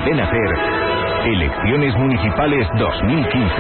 Cadena SER, Elecciones Municipales 2015.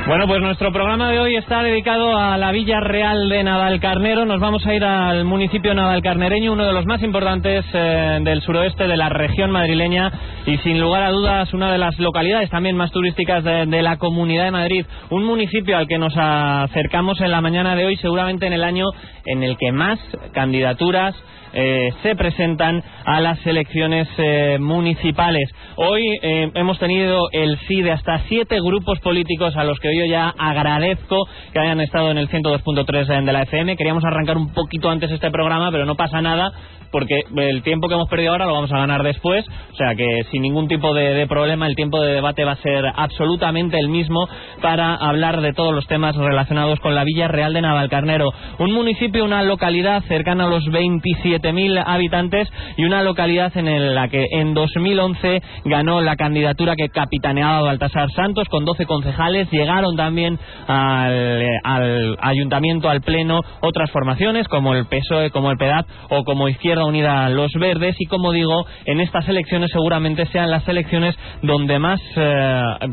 Bueno, pues nuestro programa de hoy está dedicado a la Villa Real de Navalcarnero. Nos vamos a ir al municipio navalcarnereño, uno de los más importantes del suroeste de la región madrileña y sin lugar a dudas una de las localidades también más turísticas de la Comunidad de Madrid. Un municipio al que nos acercamos en la mañana de hoy, seguramente en el año en el que más candidaturas se presentan a las elecciones municipales. Hoy hemos tenido el sí de hasta 7 grupos políticos a los que yo ya agradezco que hayan estado en el 102.3 de la FM. Queríamos arrancar un poquito antes este programa, pero no pasa nada, porque el tiempo que hemos perdido ahora lo vamos a ganar después, o sea que sin ningún tipo de problema el tiempo de debate va a ser absolutamente el mismo para hablar de todos los temas relacionados con la Villa Real de Navalcarnero, un municipio, una localidad cercana a los 27.000 habitantes y una localidad en la que en 2011 ganó la candidatura que capitaneaba Baltasar Santos con 12 concejales. Llegaron también al ayuntamiento, al pleno, otras formaciones como el PSOE, como el PDAP o como Izquierda Unida Los Verdes, y como digo, en estas elecciones seguramente sean las elecciones donde más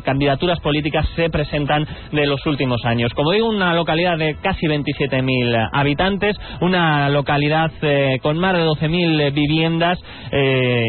candidaturas políticas se presentan de los últimos años. Como digo, una localidad de casi 27.000 habitantes, una localidad con más de 12.000 viviendas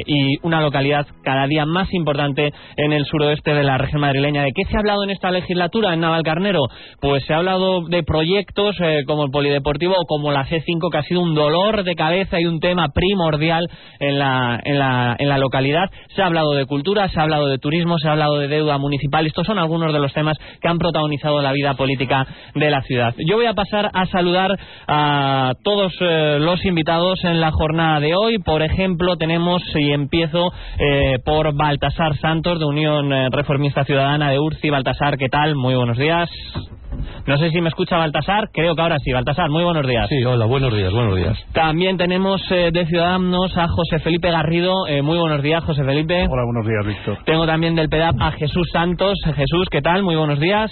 y una localidad cada día más importante en el suroeste de la región madrileña. ¿De qué se ha hablado en esta legislatura en Navalcarnero? Pues se ha hablado de proyectos como el polideportivo o como la C5, que ha sido un dolor de cabeza y un tema primordial en la localidad. Se ha hablado de cultura, se ha hablado de turismo, se ha hablado de deuda municipal. Estos son algunos de los temas que han protagonizado la vida política de la ciudad. Yo voy a pasar a saludar a todos los invitados en la jornada de hoy. Por ejemplo, tenemos, y empiezo por Baltasar Santos, de Unión Reformista Ciudadana de Urci. Baltasar, ¿qué tal? Muy buenos días. No sé si me escucha Baltasar, creo que ahora sí. Baltasar, muy buenos días. Sí, hola, buenos días, buenos días. También tenemos de Ciudadanos a José Felipe Garrido. Muy buenos días, José Felipe. Hola, buenos días, Víctor. Tengo también del PDAP a Jesús Santos. Jesús, ¿qué tal? Muy buenos días.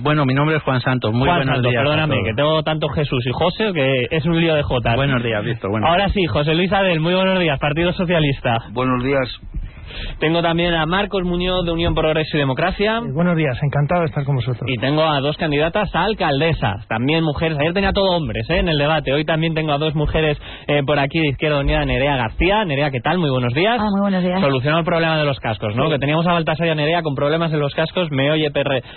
Bueno, mi nombre es Juan Santos. Muy buenos días. Perdóname, que tengo tanto Jesús y José que es un lío de jotas. Buenos días, Víctor. Ahora sí, José Luis Adel, muy buenos días, Partido Socialista. Buenos días. Tengo también a Marcos Muñoz, de Unión Progreso y Democracia. Buenos días, encantado de estar con vosotros. Y tengo a 2 candidatas a alcaldesas, también mujeres. Ayer tenía todo hombres en el debate. Hoy también tengo a 2 mujeres por aquí de Izquierda Unida, Nerea García. Nerea, ¿qué tal? Muy buenos días. Muy buenos días. Solucionó el problema de los cascos, ¿no? Sí. Que teníamos a Baltasar y a Nerea con problemas en los cascos. Me oye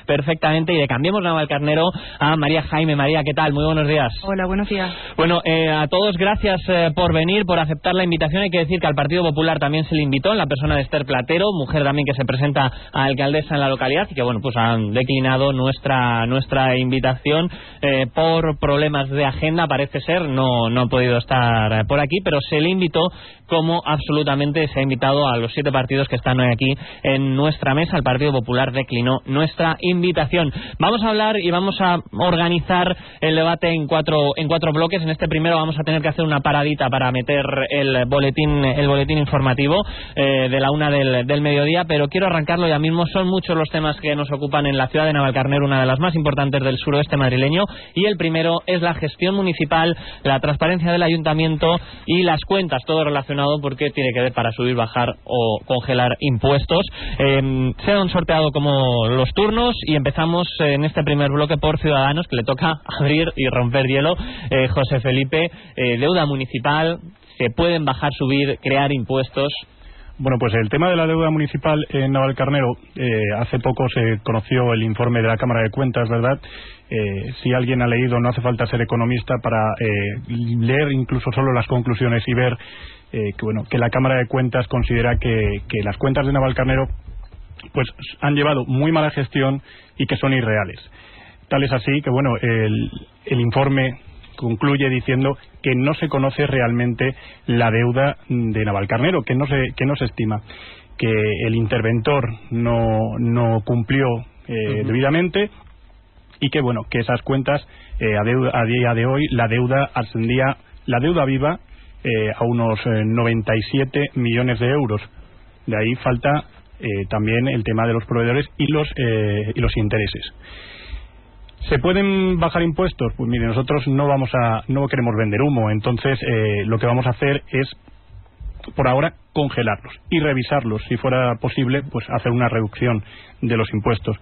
perfectamente. Y de Cambiemos Navalcarnero a María Jaime. María, ¿qué tal? Muy buenos días. Hola, buenos días. Bueno, a todos gracias por venir, por aceptar la invitación. Hay que decir que al Partido Popular también se le invitó en la persona de Esther Platero, mujer también que se presenta a alcaldesa en la localidad, y que bueno, pues han declinado nuestra invitación por problemas de agenda, parece ser. No ha podido estar por aquí, pero se le invitó, como absolutamente se ha invitado a los 7 partidos que están hoy aquí en nuestra mesa. El Partido Popular declinó nuestra invitación. Vamos a hablar y vamos a organizar el debate en cuatro bloques. En este primero vamos a tener que hacer una paradita para meter el boletín informativo de la 1 del mediodía, pero quiero arrancarlo ya mismo. Son muchos los temas que nos ocupan en la ciudad de Navalcarnero, una de las más importantes del suroeste madrileño, y el primero es la gestión municipal, la transparencia del ayuntamiento y las cuentas, todo relacionado porque tiene que ver para subir, bajar o congelar impuestos. Se han sorteado como los turnos y empezamos en este primer bloque por Ciudadanos, que le toca abrir y romper hielo. José Felipe, deuda municipal, ¿se pueden bajar, subir, crear impuestos? Bueno, pues el tema de la deuda municipal en Navalcarnero, hace poco se conoció el informe de la Cámara de Cuentas, ¿verdad? Si alguien ha leído, no hace falta ser economista para leer incluso solo las conclusiones y ver que la Cámara de Cuentas considera que las cuentas de Navalcarnero pues han llevado muy mala gestión y que son irreales. Tal es así que bueno, el informe concluye diciendo que no se conoce realmente la deuda de Navalcarnero, que no se estima, que el interventor no cumplió debidamente, y que bueno, que esas cuentas a día de hoy la deuda ascendía, la deuda viva, a unos 97 millones de euros. De ahí falta también el tema de los proveedores y los intereses. ¿Se pueden bajar impuestos? Pues mire, nosotros no queremos vender humo, entonces lo que vamos a hacer es, por ahora, congelarlos y revisarlos, si fuera posible, pues hacer una reducción de los impuestos.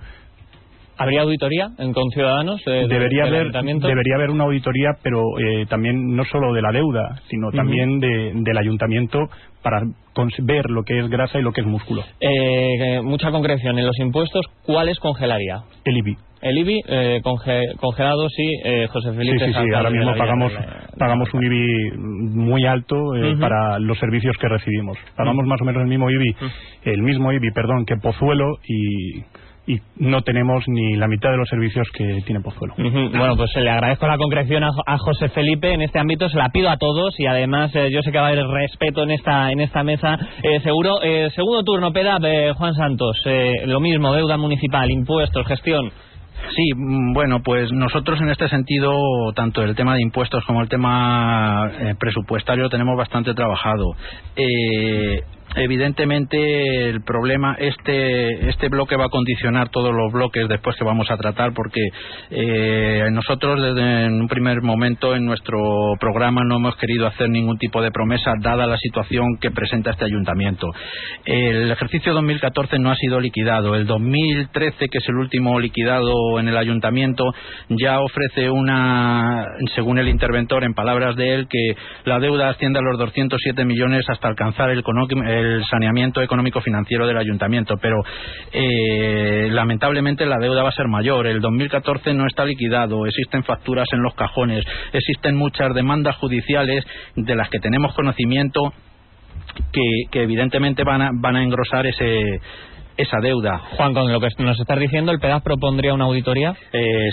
¿Habría auditoría con Ciudadanos? Debería haber una auditoría, pero también no solo de la deuda, sino también del ayuntamiento, para ver lo que es grasa y lo que es músculo. Mucha concreción. En los impuestos, ¿cuáles congelaría? El IBI. El IBI congelado, sí, José Felipe. Sí, ahora mismo pagamos un IBI muy alto para los servicios que recibimos. Pagamos más o menos el mismo IBI que Pozuelo, y no tenemos ni la mitad de los servicios que tiene Pozuelo. Bueno, pues le agradezco la concreción a José Felipe en este ámbito, se la pido a todos, y además yo sé que va a haber respeto en esta mesa, seguro. Segundo turno, PEDAP, Juan Santos, lo mismo, deuda municipal, impuestos, gestión. Sí, bueno, pues nosotros en este sentido, tanto el tema de impuestos como el tema presupuestario, tenemos bastante trabajado. Evidentemente el problema, este bloque va a condicionar todos los bloques después que vamos a tratar, porque nosotros desde un primer momento en nuestro programa no hemos querido hacer ningún tipo de promesa dada la situación que presenta este ayuntamiento. El ejercicio 2014 no ha sido liquidado. El 2013, que es el último liquidado en el ayuntamiento, ya ofrece según el interventor, en palabras de él, que la deuda asciende a los 207 millones hasta alcanzar el saneamiento económico-financiero del ayuntamiento, pero lamentablemente la deuda va a ser mayor. El 2014 no está liquidado, existen facturas en los cajones, existen muchas demandas judiciales de las que tenemos conocimiento que evidentemente van a engrosar esa deuda. Juan, con lo que nos estás diciendo, ¿el PEDAP propondría una auditoría?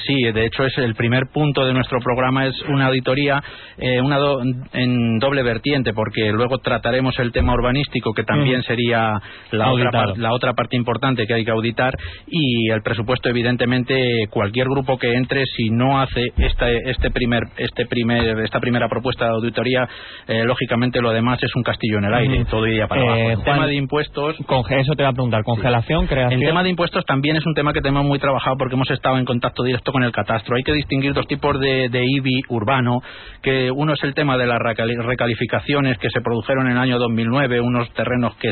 Sí, de hecho es el primer punto de nuestro programa, es una auditoría en doble vertiente, porque luego trataremos el tema urbanístico, que también sería la otra parte importante que hay que auditar, y el presupuesto. Evidentemente cualquier grupo que entre, si no hace esta primera propuesta de auditoría, lógicamente lo demás es un castillo en el aire, todo iría para abajo. El tema de impuestos, eso te va a preguntar, creación. El tema de impuestos también es un tema que tenemos muy trabajado, porque hemos estado en contacto directo con el catastro. Hay que distinguir dos tipos de IBI urbano, que uno es el tema de las recalificaciones que se produjeron en el año 2009, unos terrenos que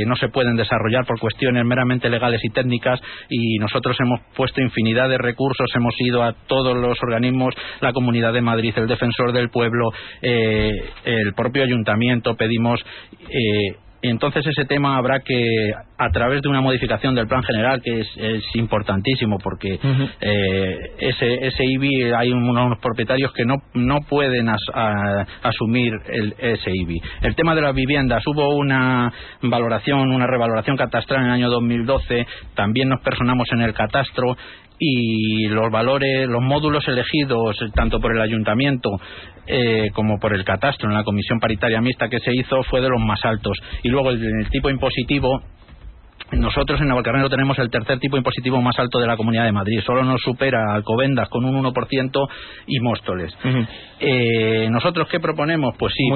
no se pueden desarrollar por cuestiones meramente legales y técnicas, y nosotros hemos puesto infinidad de recursos, hemos ido a todos los organismos, la Comunidad de Madrid, el Defensor del Pueblo, el propio ayuntamiento, pedimos... Y entonces ese tema habrá que, a través de una modificación del plan general, que es importantísimo, porque ese IBI, hay unos propietarios que no pueden asumir ese IBI. El tema de las viviendas, hubo una revaloración catastral en el año 2012, también nos personamos en el catastro, y los módulos elegidos tanto por el ayuntamiento como por el catastro en la comisión paritaria mixta que se hizo fue de los más altos. Y luego el tipo impositivo, nosotros en Navalcarnero tenemos el tercer tipo impositivo más alto de la Comunidad de Madrid, solo nos supera Alcobendas con un 1% y Móstoles. ¿Nosotros qué proponemos? Pues sí,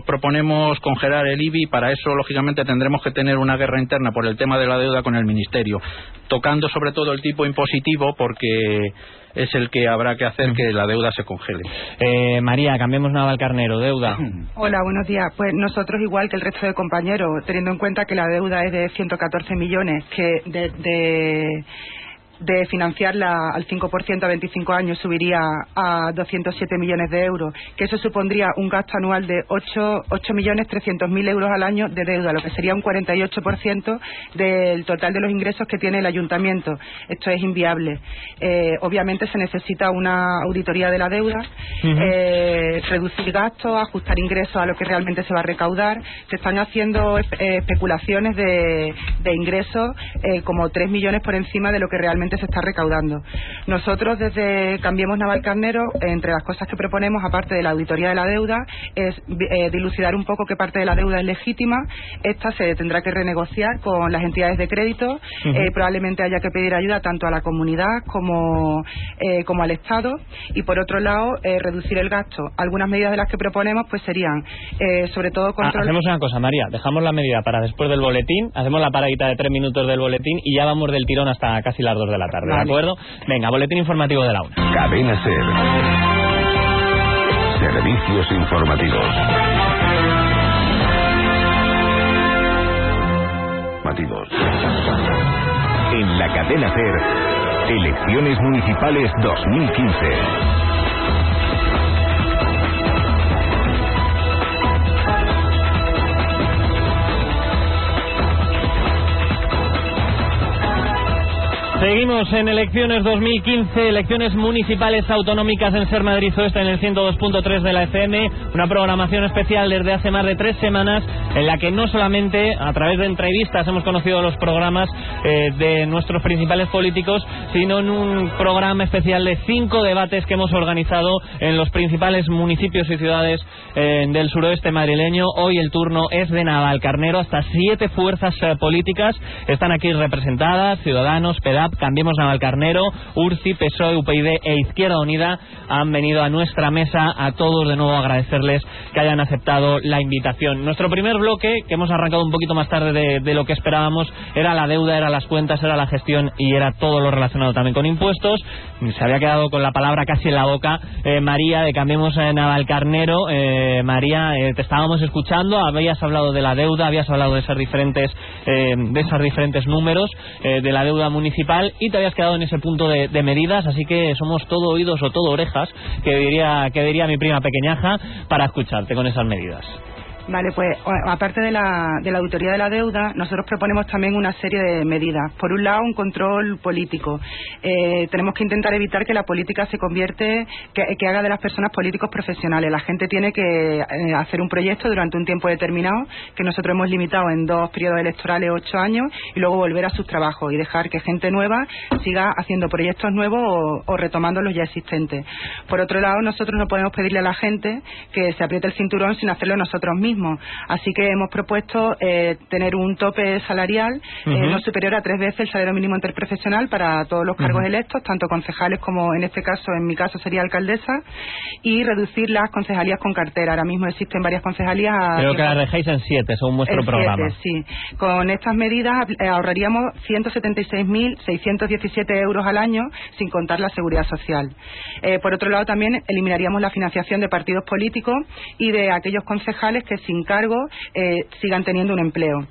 proponemos congelar el IBI. Para eso lógicamente tendremos que tener una guerra interna por el tema de la deuda con el Ministerio, tocando sobre todo el tipo impositivo, porque es el que habrá que hacer que la deuda se congele. María, cambiemos Navalcarnero, deuda. Hola, buenos días. Pues nosotros, igual que el resto de compañeros, teniendo en cuenta que la deuda es de 114 millones, que de financiarla al 5% a 25 años subiría a 207 millones de euros, que eso supondría un gasto anual de 8.300.000 euros al año de deuda, lo que sería un 48% del total de los ingresos que tiene el ayuntamiento. Esto es inviable. Obviamente se necesita una auditoría de la deuda, reducir gastos, ajustar ingresos a lo que realmente se va a recaudar. Se están haciendo especulaciones de ingresos como 3 millones por encima de lo que realmente realmente se está recaudando. Nosotros desde Cambiemos Navalcarnero, entre las cosas que proponemos, aparte de la auditoría de la deuda, es dilucidar un poco qué parte de la deuda es legítima. Esta se tendrá que renegociar con las entidades de crédito. Probablemente haya que pedir ayuda tanto a la comunidad como al Estado. Y por otro lado, reducir el gasto. Algunas medidas de las que proponemos pues serían sobre todo control. Hacemos una cosa, María, dejamos la medida para después del boletín, hacemos la paradita de 3 minutos del boletín y ya vamos del tirón hasta casi las 2 de la tarde, vale. ¿De acuerdo? Venga, boletín informativo de la 1. Cadena SER. Servicios informativos. En la cadena SER, elecciones municipales 2015. Seguimos en elecciones 2015, elecciones municipales autonómicas en SER Madrid Oeste en el 102.3 de la FM, una programación especial desde hace más de 3 semanas en la que no solamente a través de entrevistas hemos conocido los programas de nuestros principales políticos, sino en un programa especial de 5 debates que hemos organizado en los principales municipios y ciudades del suroeste madrileño. Hoy el turno es de Navalcarnero, hasta 7 fuerzas políticas están aquí representadas: Ciudadanos, PEDAP, Cambiemos Navalcarnero, URCI, PSOE, UPyD e Izquierda Unida han venido a nuestra mesa. A todos de nuevo agradecerles que hayan aceptado la invitación. Nuestro primer bloque, que hemos arrancado un poquito más tarde de lo que esperábamos, era la deuda, era las cuentas, era la gestión y era todo lo relacionado también con impuestos. Se había quedado con la palabra casi en la boca María de Cambiemos Navalcarnero. María, te estábamos escuchando, habías hablado de la deuda, habías hablado de esos diferentes números de la deuda municipal y te habías quedado en ese punto de medidas, así que somos todo oídos o todo orejas, que diría mi prima pequeñaja, para escucharte con esas medidas. Vale, pues aparte de la auditoría de la deuda, nosotros proponemos también una serie de medidas. Por un lado, un control político. Tenemos que intentar evitar que la política se que haga de las personas políticos profesionales. La gente tiene que hacer un proyecto durante un tiempo determinado, que nosotros hemos limitado en 2 periodos electorales 8 años, y luego volver a sus trabajos y dejar que gente nueva siga haciendo proyectos nuevos o retomando los ya existentes. Por otro lado, nosotros no podemos pedirle a la gente que se apriete el cinturón sin hacerlo nosotros mismos. Así que hemos propuesto tener un tope salarial no superior a 3 veces el salario mínimo interprofesional para todos los cargos electos, tanto concejales como, en este caso, en mi caso sería alcaldesa, y reducir las concejalías con cartera. Ahora mismo existen varias concejalías. Creo que las dejáis en 7, según vuestro programa. 7, sí. Con estas medidas ahorraríamos 176.617 euros al año, sin contar la seguridad social. Por otro lado, también eliminaríamos la financiación de partidos políticos y de aquellos concejales que sin cargo sigan teniendo un empleo.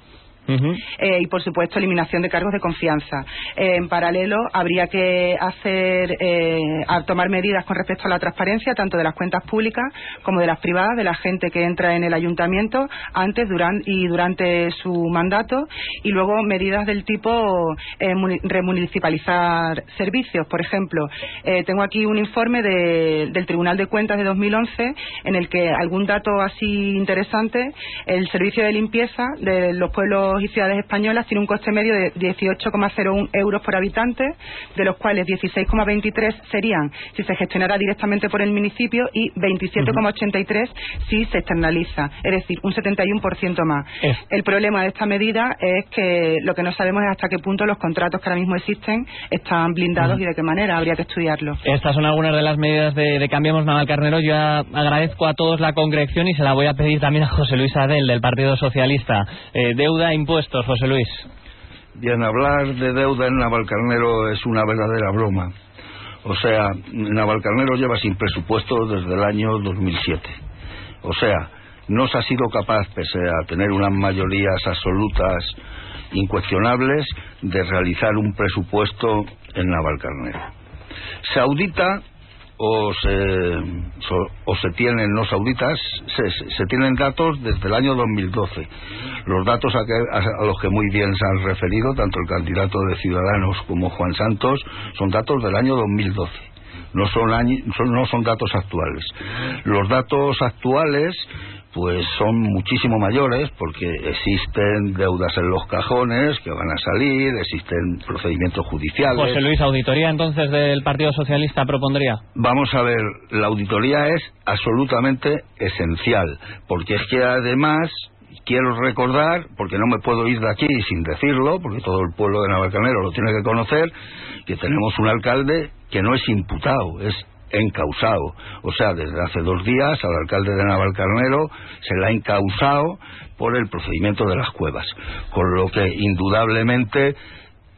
Y por supuesto eliminación de cargos de confianza. En paralelo habría que tomar medidas con respecto a la transparencia tanto de las cuentas públicas como de las privadas, de la gente que entra en el ayuntamiento antes, durante su mandato, y luego medidas del tipo remunicipalizar servicios. Por ejemplo, tengo aquí un informe del Tribunal de Cuentas de 2011 en el que algún dato así interesante: el servicio de limpieza de los pueblos y ciudades españolas tiene un coste medio de 18,01 euros por habitante, de los cuales 16,23 serían si se gestionara directamente por el municipio y 27,83 si se externaliza, es decir, un 71% más. El problema de esta medida es que lo que no sabemos es hasta qué punto los contratos que ahora mismo existen están blindados y de qué manera. Habría que estudiarlo. Estas son algunas de las medidas de Cambiemos Navalcarnero. Yo agradezco a todos la concreción y se la voy a pedir también a José Luis Adel, del Partido Socialista. Deuda, impuestos, José Luis. Bien, hablar de deuda en Navalcarnero es una verdadera broma. O sea, Navalcarnero lleva sin presupuesto desde el año 2007. O sea, no se ha sido capaz, pese a tener unas mayorías absolutas incuestionables, de realizar un presupuesto en Navalcarnero. Se audita o se tienen, no se auditas, se tienen datos desde el año 2012. Los datos a los que muy bien se han referido tanto el candidato de Ciudadanos como Juan Santos son datos del año 2012. No son datos actuales. Los datos actuales pues son muchísimo mayores, porque existen deudas en los cajones que van a salir, existen procedimientos judiciales. José Luis, ¿auditoría entonces del Partido Socialista propondría? Vamos a ver, la auditoría es absolutamente esencial, porque es que además quiero recordar, porque no me puedo ir de aquí sin decirlo, porque todo el pueblo de Navalcarnero lo tiene que conocer, que tenemos un alcalde que no es imputado, es encausado. O sea, desde hace 2 días al alcalde de Navalcarnero se le ha encausado por el procedimiento de las cuevas, con lo que indudablemente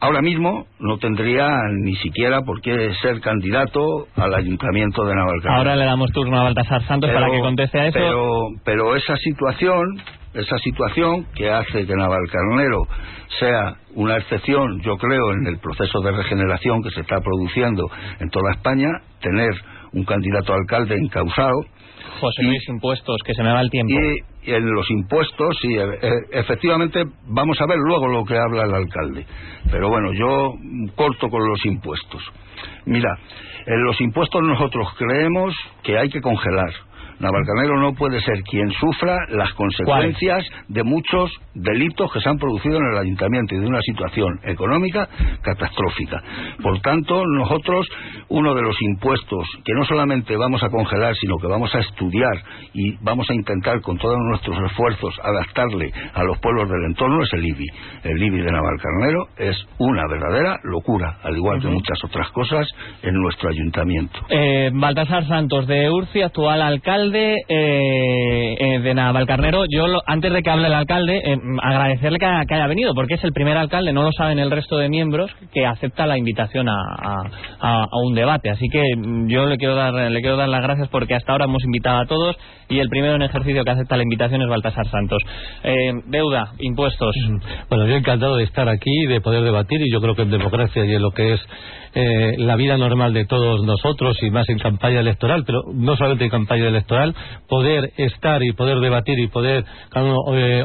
ahora mismo no tendría ni siquiera por qué ser candidato al ayuntamiento de Navalcarnero. Ahora le damos turno a Baltasar Santos para que conteste a eso. Pero esa situación que hace que Navalcarnero sea una excepción, yo creo, en el proceso de regeneración que se está produciendo en toda España, tener un candidato a alcalde encausado. José Luis, impuestos, que se me va el tiempo. Y en los impuestos, sí, efectivamente, vamos a ver luego lo que habla el alcalde. Pero bueno, yo corto con los impuestos. Mira, en los impuestos nosotros creemos que hay que congelar. Navalcarnero no puede ser quien sufra las consecuencias de muchos delitos que se han producido en el ayuntamiento y de una situación económica catastrófica. Por tanto, nosotros, uno de los impuestos que no solamente vamos a congelar, sino que vamos a estudiar y vamos a intentar con todos nuestros esfuerzos adaptarle a los pueblos del entorno, es el IBI. El IBI de Navalcarnero es una verdadera locura, al igual que muchas otras cosas en nuestro ayuntamiento. Baltasar Santos, de Urci, actual alcalde de Navalcarnero. Yo, antes de que hable el alcalde, agradecerle que haya venido, porque es el primer alcalde, no lo saben el resto de miembros, que acepta la invitación a un debate. Así que yo le quiero dar las gracias, porque hasta ahora hemos invitado a todos y el primero en ejercicio que acepta la invitación es Baltasar Santos. Deuda, impuestos. Bueno, yo encantado de estar aquí, de poder debatir, y yo creo que en democracia y en lo que es la vida normal de todos nosotros, y más en campaña electoral, pero no solamente en campaña electoral, poder estar y poder debatir y poder cada uno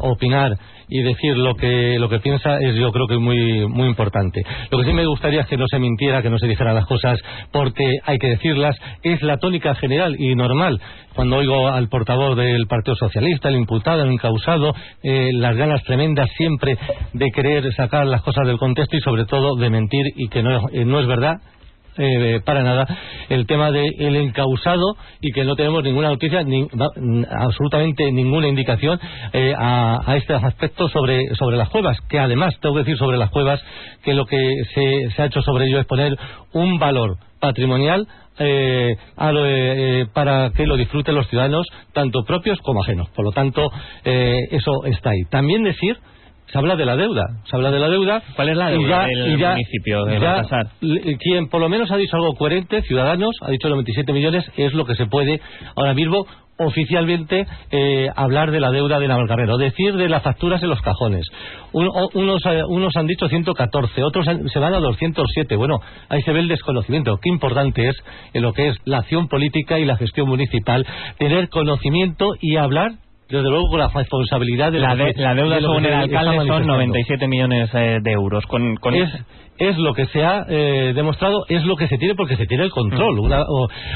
opinar y decir lo que piensa es, yo creo que muy muy importante. Lo que sí me gustaría es que no se mintiera, que no se dijeran las cosas porque hay que decirlas. Es la tónica general y normal cuando oigo al portavoz del Partido Socialista, el imputado, el encausado, las ganas tremendas siempre de querer sacar las cosas del contexto y sobre todo de mentir, y que no es verdad para nada el tema del encausado, y que no tenemos ninguna noticia, absolutamente ninguna indicación a este aspecto sobre las cuevas, que además tengo que decir sobre las cuevas que lo que se ha hecho sobre ello es poner un valor patrimonial para que lo disfruten los ciudadanos, tanto propios como ajenos. Por lo tanto, eso está ahí. También decir, se habla de la deuda. ¿Cuál es la deuda del municipio de Baltasar? Quien por lo menos ha dicho algo coherente, Ciudadanos, ha dicho 97 millones, es lo que se puede ahora mismo oficialmente hablar de la deuda de Navalcarnero, decir de las facturas en los cajones. Unos han dicho 114, otros se van a 207. Bueno, ahí se ve el desconocimiento. Qué importante es en lo que es la acción política y la gestión municipal tener conocimiento y hablar, desde luego, con la responsabilidad de la deuda según el alcalde son 97 millones de euros. Es lo que se ha demostrado, es lo que se tiene, porque se tiene el control.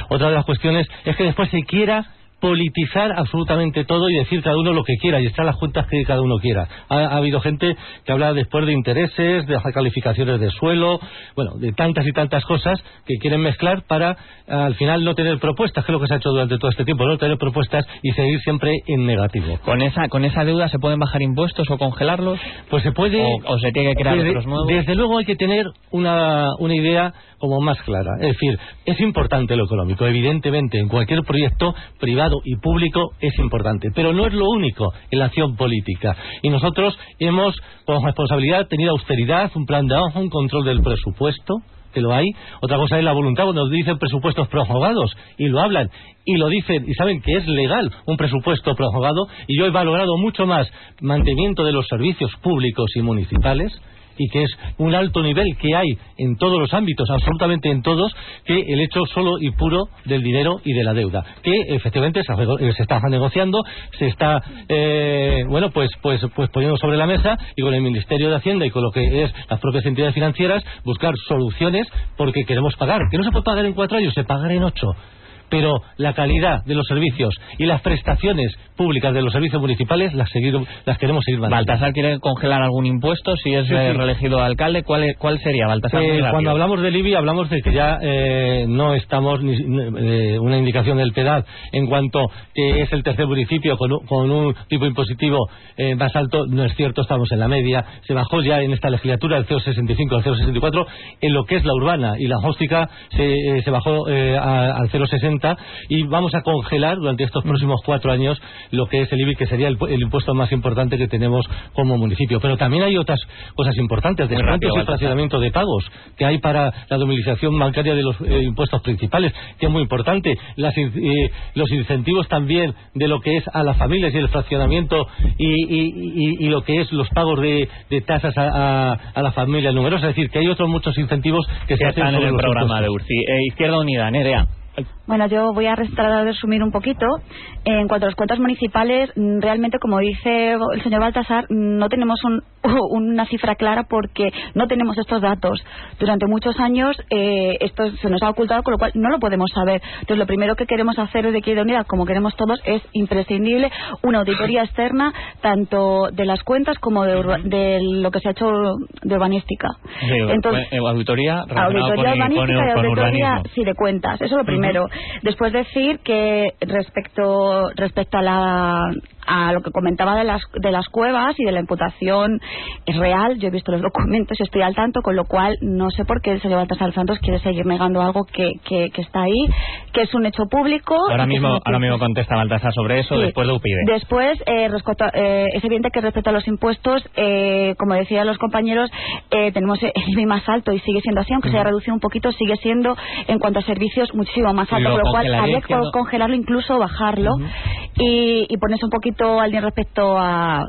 Otra de las cuestiones es que después se quiera politizar absolutamente todo y decir cada uno lo que quiera y echar las cuentas que cada uno quiera. Ha habido gente que habla después de intereses, de calificaciones de suelo, bueno, de tantas y tantas cosas que quieren mezclar para al final no tener propuestas, que es lo que se ha hecho durante todo este tiempo, no tener propuestas y seguir siempre en negativo. ¿Con esa deuda se pueden bajar impuestos o congelarlos? Pues se puede, o se tiene que crear otros nuevos. Desde luego hay que tener una idea como más clara. Es decir, es importante lo económico, evidentemente, en cualquier proyecto privado y público es importante, pero no es lo único en la acción política. Y nosotros hemos, con responsabilidad, tenido austeridad, un plan de ahorro, un control del presupuesto, que lo hay. Otra cosa es la voluntad, cuando dicen presupuestos prorrogados, y lo hablan, y lo dicen, y saben que es legal un presupuesto prorrogado, y yo he valorado mucho más mantenimiento de los servicios públicos y municipales, y que es un alto nivel que hay en todos los ámbitos, absolutamente en todos, que el hecho solo y puro del dinero y de la deuda, que efectivamente se está negociando, se está pues poniendo sobre la mesa, y con el Ministerio de Hacienda y con lo que es las propias entidades financieras buscar soluciones, porque queremos pagar, que no se puede pagar en 4 años, se pagará en 8. pero la calidad de los servicios y las prestaciones públicas de los servicios municipales las queremos seguir manteniendo. Baltasar quiere congelar algún impuesto si es reelegido alcalde. ¿Cuál sería, Baltasar? Cuando hablamos del IBI hablamos de que ya no estamos una indicación del PEDAD en cuanto que es el tercer municipio con un tipo impositivo más alto. No es cierto, estamos en la media. Se bajó ya en esta legislatura del 0,65 al 0,64. En lo que es la urbana y la rústica se bajó al 0,60 y vamos a congelar durante estos próximos 4 años lo que es el IBI, que sería el impuesto más importante que tenemos como municipio. Pero también hay otras cosas importantes, descuentos y fraccionamiento de pagos que hay para la domiciliación bancaria de los impuestos principales, que es muy importante. Los incentivos también de lo que es a las familias y el fraccionamiento y lo que es los pagos de tasas a las familias numerosas. Es decir, que hay otros muchos incentivos que se hacen en el programa de Urci. Izquierda Unida, Nerea. Bueno, yo voy a tratar de resumir un poquito. En cuanto a las cuentas municipales, realmente, como dice el señor Baltasar, no tenemos una cifra clara porque no tenemos estos datos. Durante muchos años esto se nos ha ocultado, con lo cual no lo podemos saber. Entonces, lo primero que queremos hacer desde Izquierda Unida, como queremos todos, es imprescindible una auditoría externa, tanto de las cuentas como de lo que se ha hecho de urbanística. Entonces, auditoría urbanística y auditoría de cuentas. Eso es lo primero. Después decir que respecto a lo que comentaba de las cuevas y de la imputación, es real. Yo he visto los documentos, estoy al tanto, con lo cual no sé por qué el señor Baltasar Santos quiere seguir negando algo que está ahí, que es un hecho público. Ahora mismo contesta Baltasar sobre eso, después de UPyD. Después, es evidente que respecto a los impuestos, como decían los compañeros, tenemos el IBI más alto y sigue siendo así, aunque se haya reducido un poquito, sigue siendo en cuanto a servicios muchísimo más alto, con lo cual habría que congelarlo, incluso bajarlo, y ponerse un poquito al día respecto a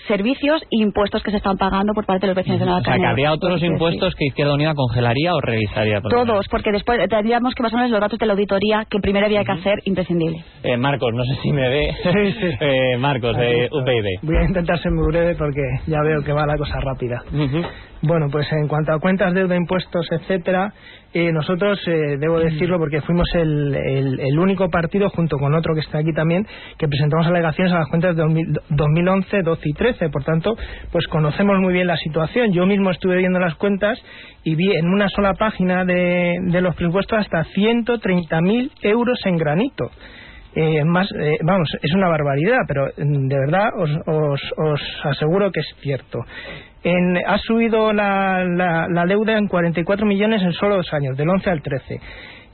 servicios e impuestos que se están pagando por parte de los vecinos de Navalcarnero. O sea, que habría otros impuestos que Izquierda Unida congelaría o revisaría. Todos, porque después tendríamos que basarnos en los datos de la auditoría que primero había que hacer, imprescindible. Marcos, no sé si me ve. Sí. Marcos, de UPyD. Voy a intentar ser muy breve porque ya veo que va la cosa rápida. Bueno, pues en cuanto a cuentas, deuda, impuestos, etcétera, nosotros, debo decirlo porque fuimos el único partido, junto con otro que está aquí también, que presentamos alegaciones a las cuentas de 2011, 12 y 13. Por tanto, pues conocemos muy bien la situación. Yo mismo estuve viendo las cuentas y vi en una sola página de los presupuestos hasta 130.000 euros en granito. Vamos, es una barbaridad, pero de verdad os aseguro que es cierto. Ha subido la deuda en 44 millones en solo 2 años, del 11 al 13.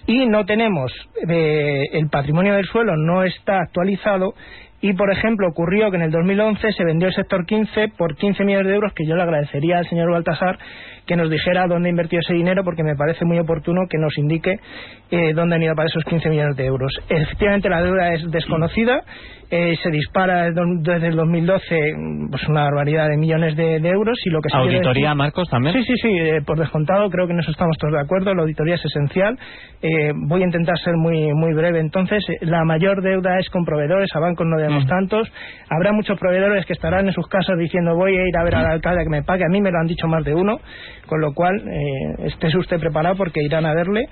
Y no tenemos, el patrimonio del suelo no está actualizado. Y, por ejemplo, ocurrió que en el 2011 se vendió el sector 15 por 15 millones de euros, que yo le agradecería al señor Baltasar que nos dijera dónde invirtió ese dinero, porque me parece muy oportuno que nos indique dónde han ido para esos 15 millones de euros. Efectivamente, la deuda es desconocida, se dispara desde el 2012 pues una barbaridad de millones de euros. Y lo que se ¿Auditoría, Marcos, también? Sí, por descontado, creo que en eso estamos todos de acuerdo. La auditoría es esencial. Voy a intentar ser muy, muy breve. Entonces, la mayor deuda es con proveedores, a bancos no debemos tantos. Habrá muchos proveedores que estarán en sus casas diciendo voy a ir a ver al alcalde que me pague. A mí me lo han dicho más de uno, con lo cual estése usted preparado porque irán a verle.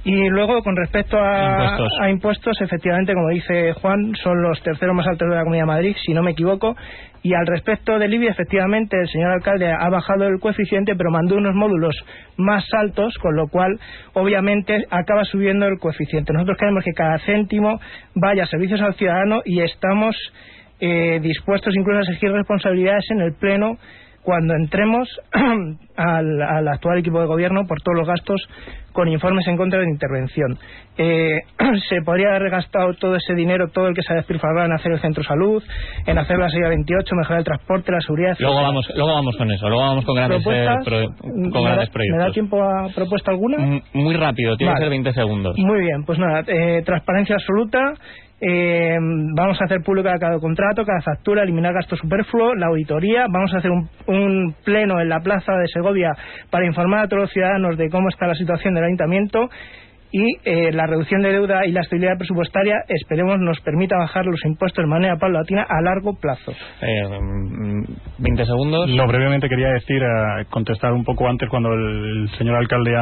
Y luego, con respecto a impuestos, efectivamente, como dice Juan, son los terceros más altos de la Comunidad de Madrid, si no me equivoco. Y al respecto del IBI, efectivamente, el señor alcalde ha bajado el coeficiente, pero mandó unos módulos más altos, con lo cual, obviamente, acaba subiendo el coeficiente. Nosotros queremos que cada céntimo vaya a servicios al ciudadano y estamos dispuestos incluso a exigir responsabilidades en el Pleno cuando entremos al actual equipo de gobierno por todos los gastos con informes en contra de la intervención. Se podría haber gastado todo ese dinero, todo el que se ha despilfarrado, en hacer el centro salud, en hacer la salida 28, mejorar el transporte, la seguridad. Luego vamos con eso, luego vamos con grandes proyectos. ¿Me da tiempo a propuesta alguna? Muy rápido, tiene que ser 20 segundos. Muy bien, pues nada, transparencia absoluta. Vamos a hacer público cada contrato, cada factura, eliminar gasto superfluo, la auditoría. Vamos a hacer un pleno en la plaza de Segovia para informar a todos los ciudadanos de cómo está la situación del ayuntamiento. Y la reducción de deuda y la estabilidad presupuestaria, esperemos, nos permita bajar los impuestos de manera paulatina a largo plazo. 20 segundos. Lo brevemente quería decir, contestar un poco antes cuando el señor alcalde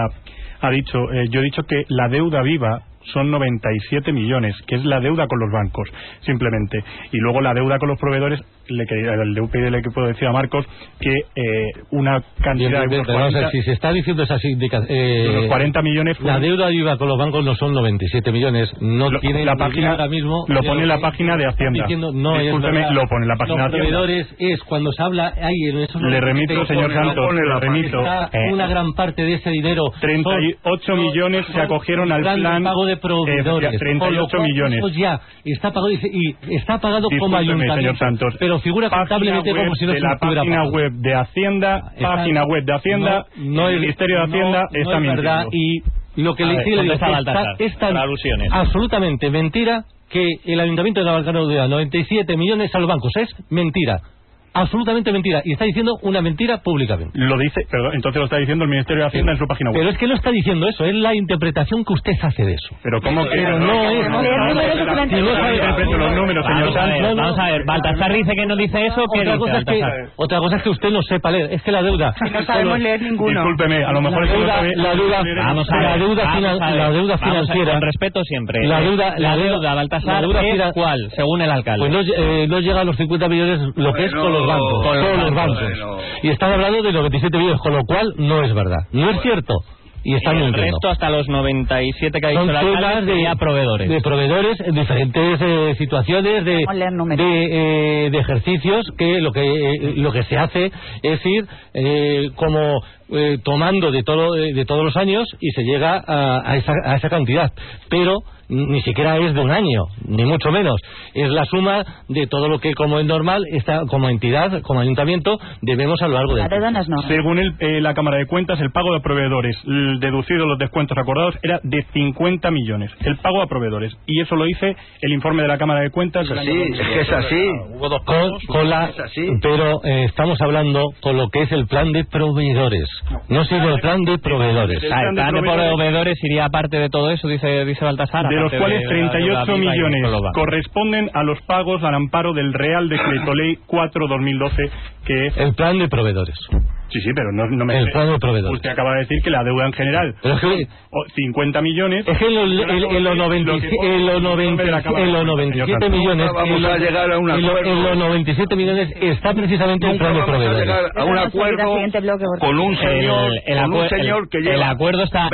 ha dicho, yo he dicho que la deuda viva, son 97 millones, que es la deuda con los bancos, simplemente. Y luego la deuda con los proveedores, el de UPyD le puedo decir a Marcos que una cantidad de unos 40, si se está diciendo esas indicaciones, unos 40 millones la deuda IVA con los bancos no son 97 millones, no tiene la página ahora mismo, lo pone en la página de Hacienda. Diciendo, no, discúlpeme, lo pone en la página de Hacienda. Los proveedores es cuando se habla ahí en esos, le remito, señor Santos, le remito, una gran parte de ese dinero, 38 millones se acogieron al plan de pago de proveedores, 38 millones. Eso ya está pagado y está pagado como ayuntamiento, señor Santos, pero figura contablemente como si no se la página web de Hacienda, no, el Ministerio de Hacienda está mintiendo. Y lo que le digo es tan absolutamente mentira que el Ayuntamiento de Navalcarnero deba 97 millones a los bancos. Es mentira. Absolutamente mentira. Y está diciendo una mentira públicamente. Lo dice, pero entonces lo está diciendo el Ministerio de Hacienda en su página web. Pero es que no está diciendo eso, es la interpretación que usted hace de eso. Pero ¿cómo que? Pero no es. Los números, señor Santos. Vamos a ver, Baltasar dice que no dice eso. Otra cosa es que usted no sepa leer. Es que la deuda. No sabemos leer ninguno. Discúlpeme, a lo mejor la deuda financiera. Con respeto siempre. La deuda, Baltasar, ¿es cuál? Según el alcalde. Pues no llega a los 50 millones, lo que es con los bancos, todos los bancos. Y están hablando de 97 millones, con lo cual no es verdad. No es cierto. Y están el resto hasta los 97 que ha dicho el alcalde de proveedores. De proveedores en diferentes situaciones de ejercicios, que lo que se hace es ir como tomando de todos los años y se llega a esa cantidad. Pero ni siquiera es de un año, ni mucho menos. Es la suma de todo lo que, como es normal, como entidad, como ayuntamiento, debemos a lo largo del tiempo. Según la Cámara de Cuentas, el pago de proveedores, deducido los descuentos acordados, era de 50 millones. El pago a proveedores. Y eso lo dice el informe de la Cámara de Cuentas. Es que es así. Hubo dos pero estamos hablando con lo que es el plan de proveedores. No sino el plan de proveedores. El plan de proveedores iría aparte de todo eso, dice Baltasar. De los cuales 38 millones corresponden a los pagos al amparo del Real Decreto Ley 4/2012, que es el plan de proveedores. Sí, pero no me... El plan de proveedores. Usted acaba de decir que la deuda en general... Pero es que 50 millones... Es que en los 97 millones... Vamos a llegar a un acuerdo. En los 97 millones está precisamente el plan de proveedores. Vamos a llegar a un acuerdo con un señor que lleva... El acuerdo está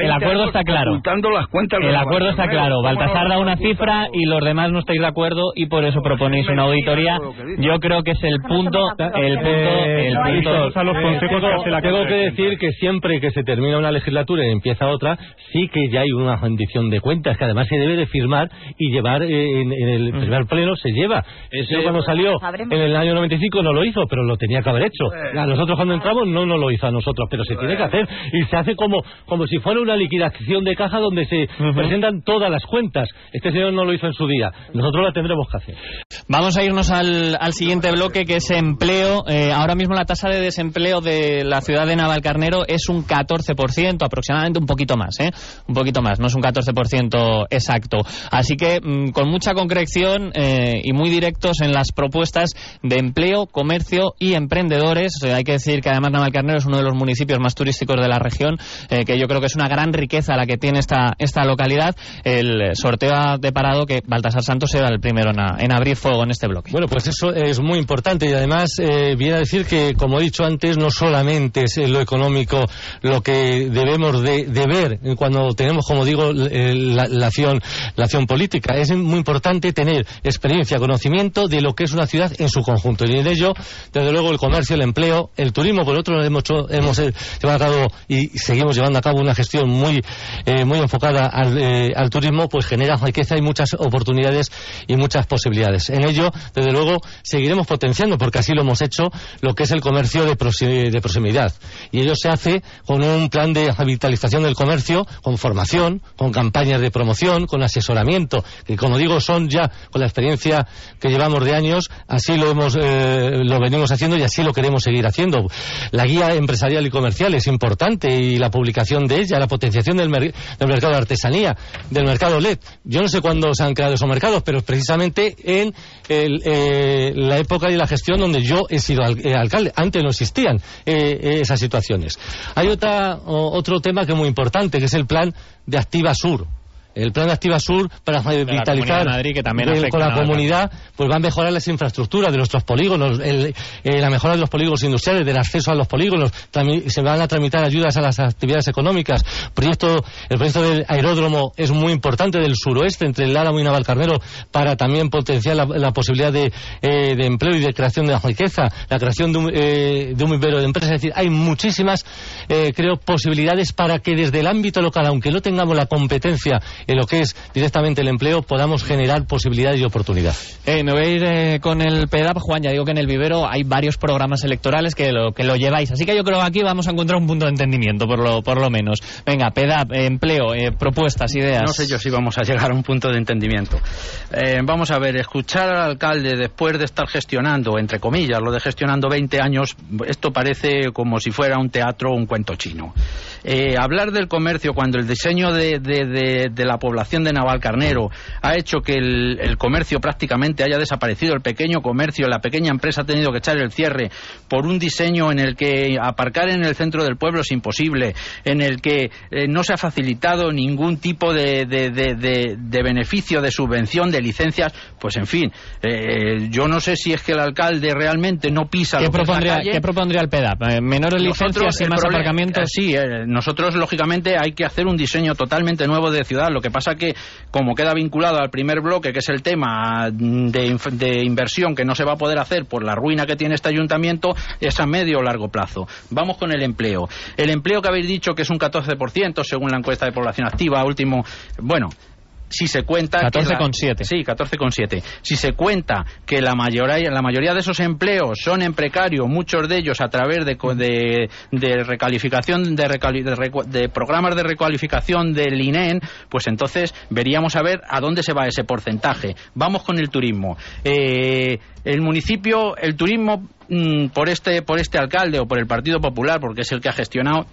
claro. Las cuentas el acuerdo está claro. Baltasar da una cifra y los demás no estáis de acuerdo y por eso proponéis una auditoría. Yo creo que es el punto... a los consejos. Tengo que decir que siempre que se termina una legislatura y empieza otra, sí que ya hay una rendición de cuentas, que además se debe de firmar y llevar en el primer pleno, se lleva. Eso cuando salió en el año 95 no lo hizo, pero lo tenía que haber hecho. A nosotros cuando entramos no nos lo hizo a nosotros, pero se tiene que hacer. Y se hace como si fuera una liquidación de caja donde se presentan todas las cuentas. Este señor no lo hizo en su día. Nosotros la tendremos que hacer. Vamos a irnos al siguiente bloque, que es empleo. Ahora mismo la tasa de desempleo de la ciudad de Navalcarnero es un 14%, aproximadamente, un poquito más, un poquito más, no es un 14% exacto. Así que con mucha concreción y muy directos en las propuestas de empleo, comercio y emprendedores. Hay que decir que además Navalcarnero es uno de los municipios más turísticos de la región, que yo creo que es una gran riqueza la que tiene esta localidad. El sorteo ha deparado que Baltasar Santos será el primero en abrir fuego en este bloque. Bueno, pues eso es muy importante y además viene a decir que, como he dicho antes, no solamente es lo económico lo que debemos de ver cuando tenemos, como digo, la acción política. Es muy importante tener experiencia, conocimiento de lo que es una ciudad en su conjunto. Y en ello, desde luego, el comercio, el empleo, el turismo, por otro lado, hemos llevado a cabo y seguimos llevando a cabo una gestión muy enfocada al turismo, pues genera riqueza y muchas oportunidades y muchas posibilidades. En ello, desde luego, seguiremos potenciando, porque así lo hemos hecho, lo que es el comercio de proximidad. Y ello se hace con un plan de revitalización del comercio, con formación, con campañas de promoción, con asesoramiento, que, como digo, son ya, con la experiencia que llevamos de años, así lo venimos haciendo y así lo queremos seguir haciendo. La guía empresarial y comercial es importante, y la publicación de ella, la potenciación del mercado de artesanía, del mercado LED. Yo no sé cuándo se han creado esos mercados, pero precisamente en la época y la gestión donde yo he sido alcalde. Antes no existían esas situaciones. Hay otro tema que es muy importante, que es el plan de Activa Sur. el plan Activa Sur para vitalizar Madrid, que también con la comunidad, pues va a mejorar las infraestructuras de nuestros polígonos, la mejora de los polígonos industriales, del acceso a los polígonos, se van a tramitar ayudas a las actividades económicas. El proyecto del aeródromo es muy importante, del suroeste, entre el Álamo y Navalcarnero, para también potenciar la posibilidad de empleo y de creación de riqueza, la creación de un vivero de empresas. Es decir, hay muchísimas, creo, posibilidades para que desde el ámbito local, aunque no tengamos la competencia en lo que es directamente el empleo, podamos generar posibilidades y oportunidades. Me voy a ir con el PEDAP, Juan. Ya digo que en el vivero hay varios programas electorales que lo lleváis, así que yo creo que aquí vamos a encontrar un punto de entendimiento, por lo menos. Venga, PEDAP, empleo, propuestas, ideas. No sé yo si vamos a llegar a un punto de entendimiento. Vamos a ver, escuchar al alcalde después de estar gestionando, entre comillas, lo de gestionando 20 años, esto parece como si fuera un teatro o un cuento chino. Hablar del comercio cuando el diseño de la población de Navalcarnero ha hecho que el comercio prácticamente haya desaparecido, el pequeño comercio, la pequeña empresa ha tenido que echar el cierre por un diseño en el que aparcar en el centro del pueblo es imposible, en el que no se ha facilitado ningún tipo de beneficio, de subvención, de licencias, pues en fin, yo no sé si es que el alcalde realmente no pisa lo que es la calle. ¿Qué propondría el PEDAP? ¿Menores licencias y más aparcamientos? Sí, nosotros lógicamente hay que hacer un diseño totalmente nuevo de ciudad. Lo que pasa que, como queda vinculado al primer bloque, que es el tema de inversión que no se va a poder hacer por la ruina que tiene este ayuntamiento, es a medio o largo plazo. Vamos con el empleo. El empleo que habéis dicho que es un 14% según la encuesta de población activa último, bueno, si se cuenta 14,7. Sí, 14,7. Si se cuenta que la mayoría de esos empleos son en precario, muchos de ellos a través de recalificación, de programas de recualificación del INEN, pues entonces veríamos a ver a dónde se va ese porcentaje. Vamos con el turismo. El municipio, el turismo, por este alcalde o por el Partido Popular, porque es el que ha gestionado,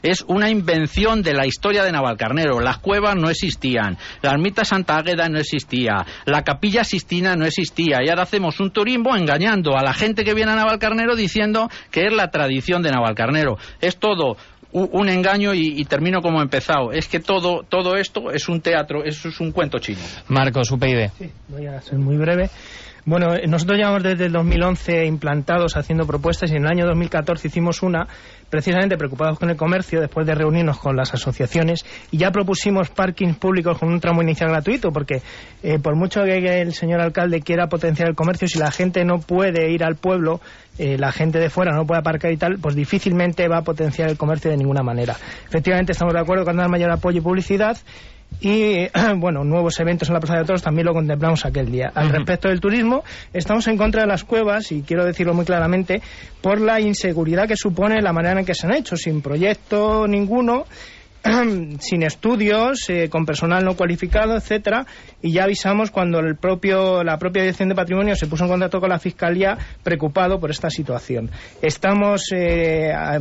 es una invención de la historia de Navalcarnero. Las cuevas no existían, la ermita Santa Águeda no existía, la capilla Sistina no existía, y ahora hacemos un turismo engañando a la gente que viene a Navalcarnero diciendo que es la tradición de Navalcarnero. Es todo un engaño y termino como he empezado. Es que todo esto es un teatro, eso es un cuento chino. Marcos, UPyD. Sí, voy a ser muy breve. Bueno, nosotros llevamos desde el 2011 implantados haciendo propuestas, y en el año 2014 hicimos una, precisamente preocupados con el comercio, después de reunirnos con las asociaciones, y ya propusimos parkings públicos con un tramo inicial gratuito, porque por mucho que el señor alcalde quiera potenciar el comercio, si la gente no puede ir al pueblo, la gente de fuera no puede aparcar y tal, pues difícilmente va a potenciar el comercio de ninguna manera. Efectivamente estamos de acuerdo con dar mayor apoyo y publicidad, y bueno, nuevos eventos en la Plaza de Toros también lo contemplamos aquel día. Al respecto del turismo, estamos en contra de las cuevas, y quiero decirlo muy claramente, por la inseguridad que supone la manera en que se han hecho, sin proyecto ninguno, sin estudios, con personal no cualificado, etcétera, y ya avisamos cuando la propia Dirección de Patrimonio se puso en contacto con la Fiscalía preocupado por esta situación. Estamos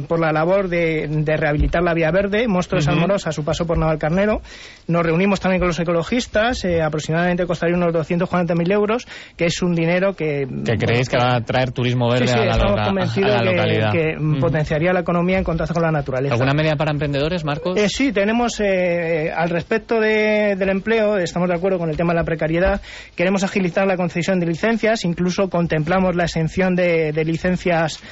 por la labor de rehabilitar la Vía Verde, Monstruo de San Morós, a su paso por Navalcarnero. Nos reunimos también con los ecologistas, aproximadamente costaría unos 240.000 euros, que es un dinero que creéis que va a traer turismo verde a la localidad. Que potenciaría la economía en contacto con la naturaleza. ¿Alguna medida para emprendedores, Marcos? Sí, tenemos al respecto del empleo, estamos de acuerdo con el tema de la precariedad. Queremos agilizar la concesión de licencias, incluso contemplamos la exención de licencias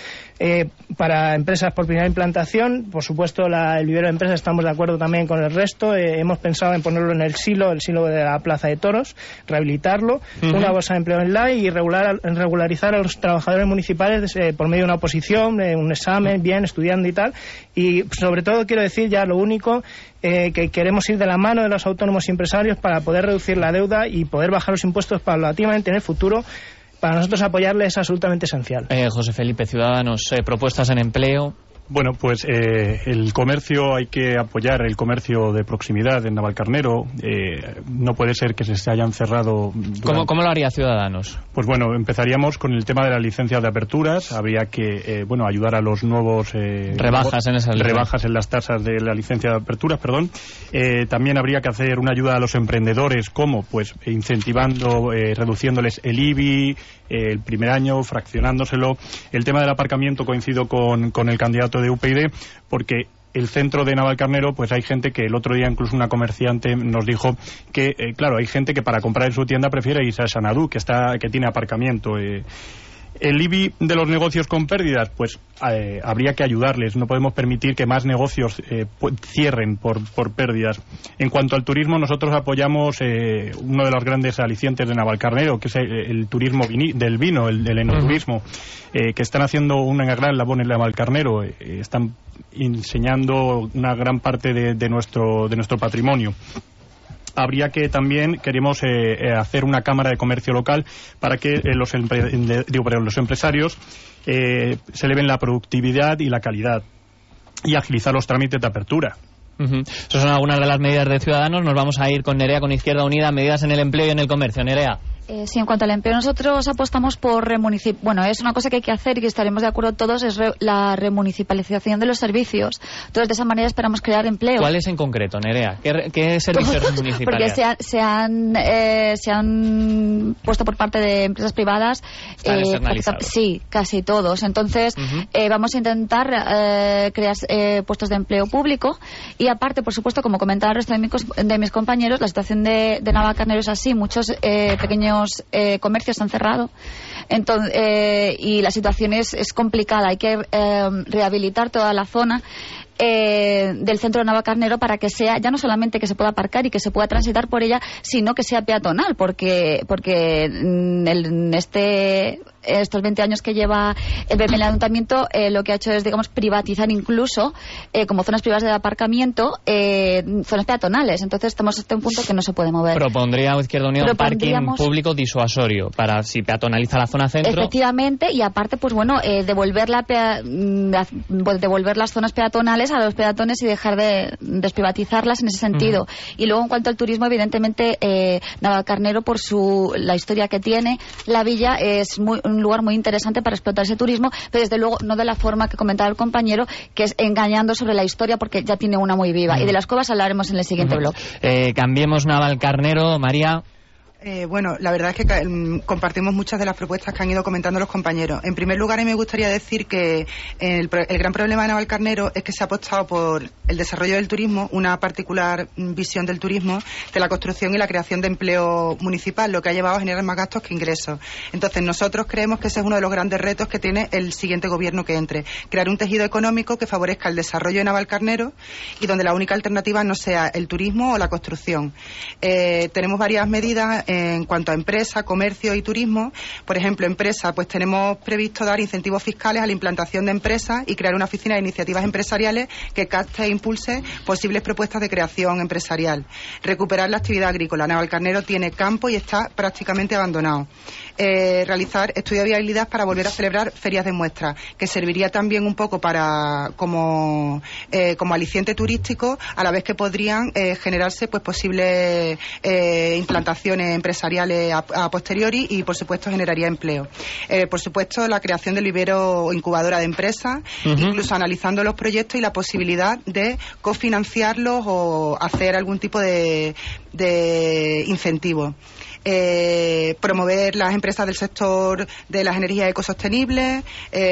para empresas por primera implantación. Por supuesto, el vivero de empresas estamos de acuerdo también con el resto. Hemos pensado en ponerlo en el silo de la Plaza de Toros, rehabilitarlo, una bolsa de empleo online y regularizar a los trabajadores municipales por medio de una oposición, un examen, bien, estudiando y tal. Y sobre todo quiero decir ya lo único, que queremos ir de la mano de los autónomos y empresarios para poder reducir la deuda y poder bajar los impuestos paulatinamente en el futuro. Para nosotros apoyarle es absolutamente esencial. José Felipe, Ciudadanos, propuestas en empleo. Bueno, pues el comercio, hay que apoyar el comercio de proximidad en Navalcarnero. No puede ser que se hayan cerrado. ¿Cómo lo haría Ciudadanos? Pues bueno, empezaríamos con el tema de la licencia de aperturas. Habría que ayudar a los nuevos rebajas en las tasas de la licencia de aperturas, perdón. También habría que hacer una ayuda a los emprendedores, como pues incentivando, reduciéndoles el IBI el primer año, fraccionándoselo. El tema del aparcamiento, coincido con el candidato de UPyD, porque el centro de Navalcarnero, pues hay gente que el otro día incluso una comerciante nos dijo que, claro, hay gente que para comprar en su tienda prefiere irse a Xanadu, que tiene aparcamiento. El IBI de los negocios con pérdidas, pues habría que ayudarles. No podemos permitir que más negocios cierren por pérdidas. En cuanto al turismo, nosotros apoyamos uno de los grandes alicientes de Navalcarnero, que es el turismo del vino, el enoturismo, que están haciendo una gran labor en Navalcarnero. Están enseñando una gran parte de nuestro patrimonio. Habría que también, queremos hacer una cámara de comercio local para que los empresarios se eleven la productividad y la calidad y agilizar los trámites de apertura. Esas son algunas de las medidas de Ciudadanos. Nos vamos a ir con Nerea, con Izquierda Unida, medidas en el empleo y en el comercio. Nerea. Sí, en cuanto al empleo, nosotros apostamos por es una cosa que hay que hacer y que estaremos de acuerdo todos, es la remunicipalización de los servicios. Entonces, de esa manera esperamos crear empleo. ¿Cuáles en concreto, Nerea? ¿Qué servicios municipales? Porque se han puesto por parte de empresas privadas. Sí, casi todos. Entonces, vamos a intentar crear puestos de empleo público y aparte, por supuesto, como comentaba el resto de mis compañeros, la situación de Navalcarnero es así. Muchos pequeños comercios han cerrado, entonces, y la situación es complicada. Hay que rehabilitar toda la zona del centro de Navalcarnero para que sea, ya no solamente que se pueda aparcar y que se pueda transitar por ella, sino que sea peatonal, porque estos 20 años que lleva el PP en el ayuntamiento, lo que ha hecho es, digamos, privatizar incluso como zonas privadas de aparcamiento zonas peatonales. Entonces estamos hasta un punto que no se puede mover. Propondría Izquierda Unida un parking público disuasorio para si peatonaliza la zona centro. Efectivamente, y aparte, pues bueno, devolver las zonas peatonales a los peatones y dejar de desprivatizarlas en ese sentido. Y luego, en cuanto al turismo, evidentemente Navalcarnero, por la historia que tiene, la villa es un lugar muy interesante para explotar ese turismo, pero desde luego no de la forma que comentaba el compañero, que es engañando sobre la historia, porque ya tiene una muy viva. Y de las cuevas hablaremos en el siguiente bloque. Cambiemos Navalcarnero, María. Bueno, la verdad es que compartimos muchas de las propuestas que han ido comentando los compañeros. En primer lugar, a mí me gustaría decir que el gran problema de Navalcarnero es que se ha apostado por el desarrollo del turismo, una particular visión del turismo, de la construcción y la creación de empleo municipal, lo que ha llevado a generar más gastos que ingresos. Entonces, nosotros creemos que ese es uno de los grandes retos que tiene el siguiente gobierno que entre. Crear un tejido económico que favorezca el desarrollo de Navalcarnero y donde la única alternativa no sea el turismo o la construcción. Tenemos varias medidas en cuanto a empresa, comercio y turismo. Por ejemplo, empresa, pues tenemos previsto dar incentivos fiscales a la implantación de empresas y crear una oficina de iniciativas empresariales que capte e impulse posibles propuestas de creación empresarial. Recuperar la actividad agrícola. Navalcarnero tiene campo y está prácticamente abandonado. Realizar estudio de viabilidad para volver a celebrar ferias de muestras, que serviría también un poco como aliciente turístico, a la vez que podrían generarse pues posibles implantaciones empresariales a posteriori y por supuesto generaría empleo. Por supuesto, la creación del vivero o incubadora de empresas, incluso analizando los proyectos y la posibilidad de cofinanciarlos o hacer algún tipo de incentivo. Promover las empresas del sector de las energías ecosostenibles,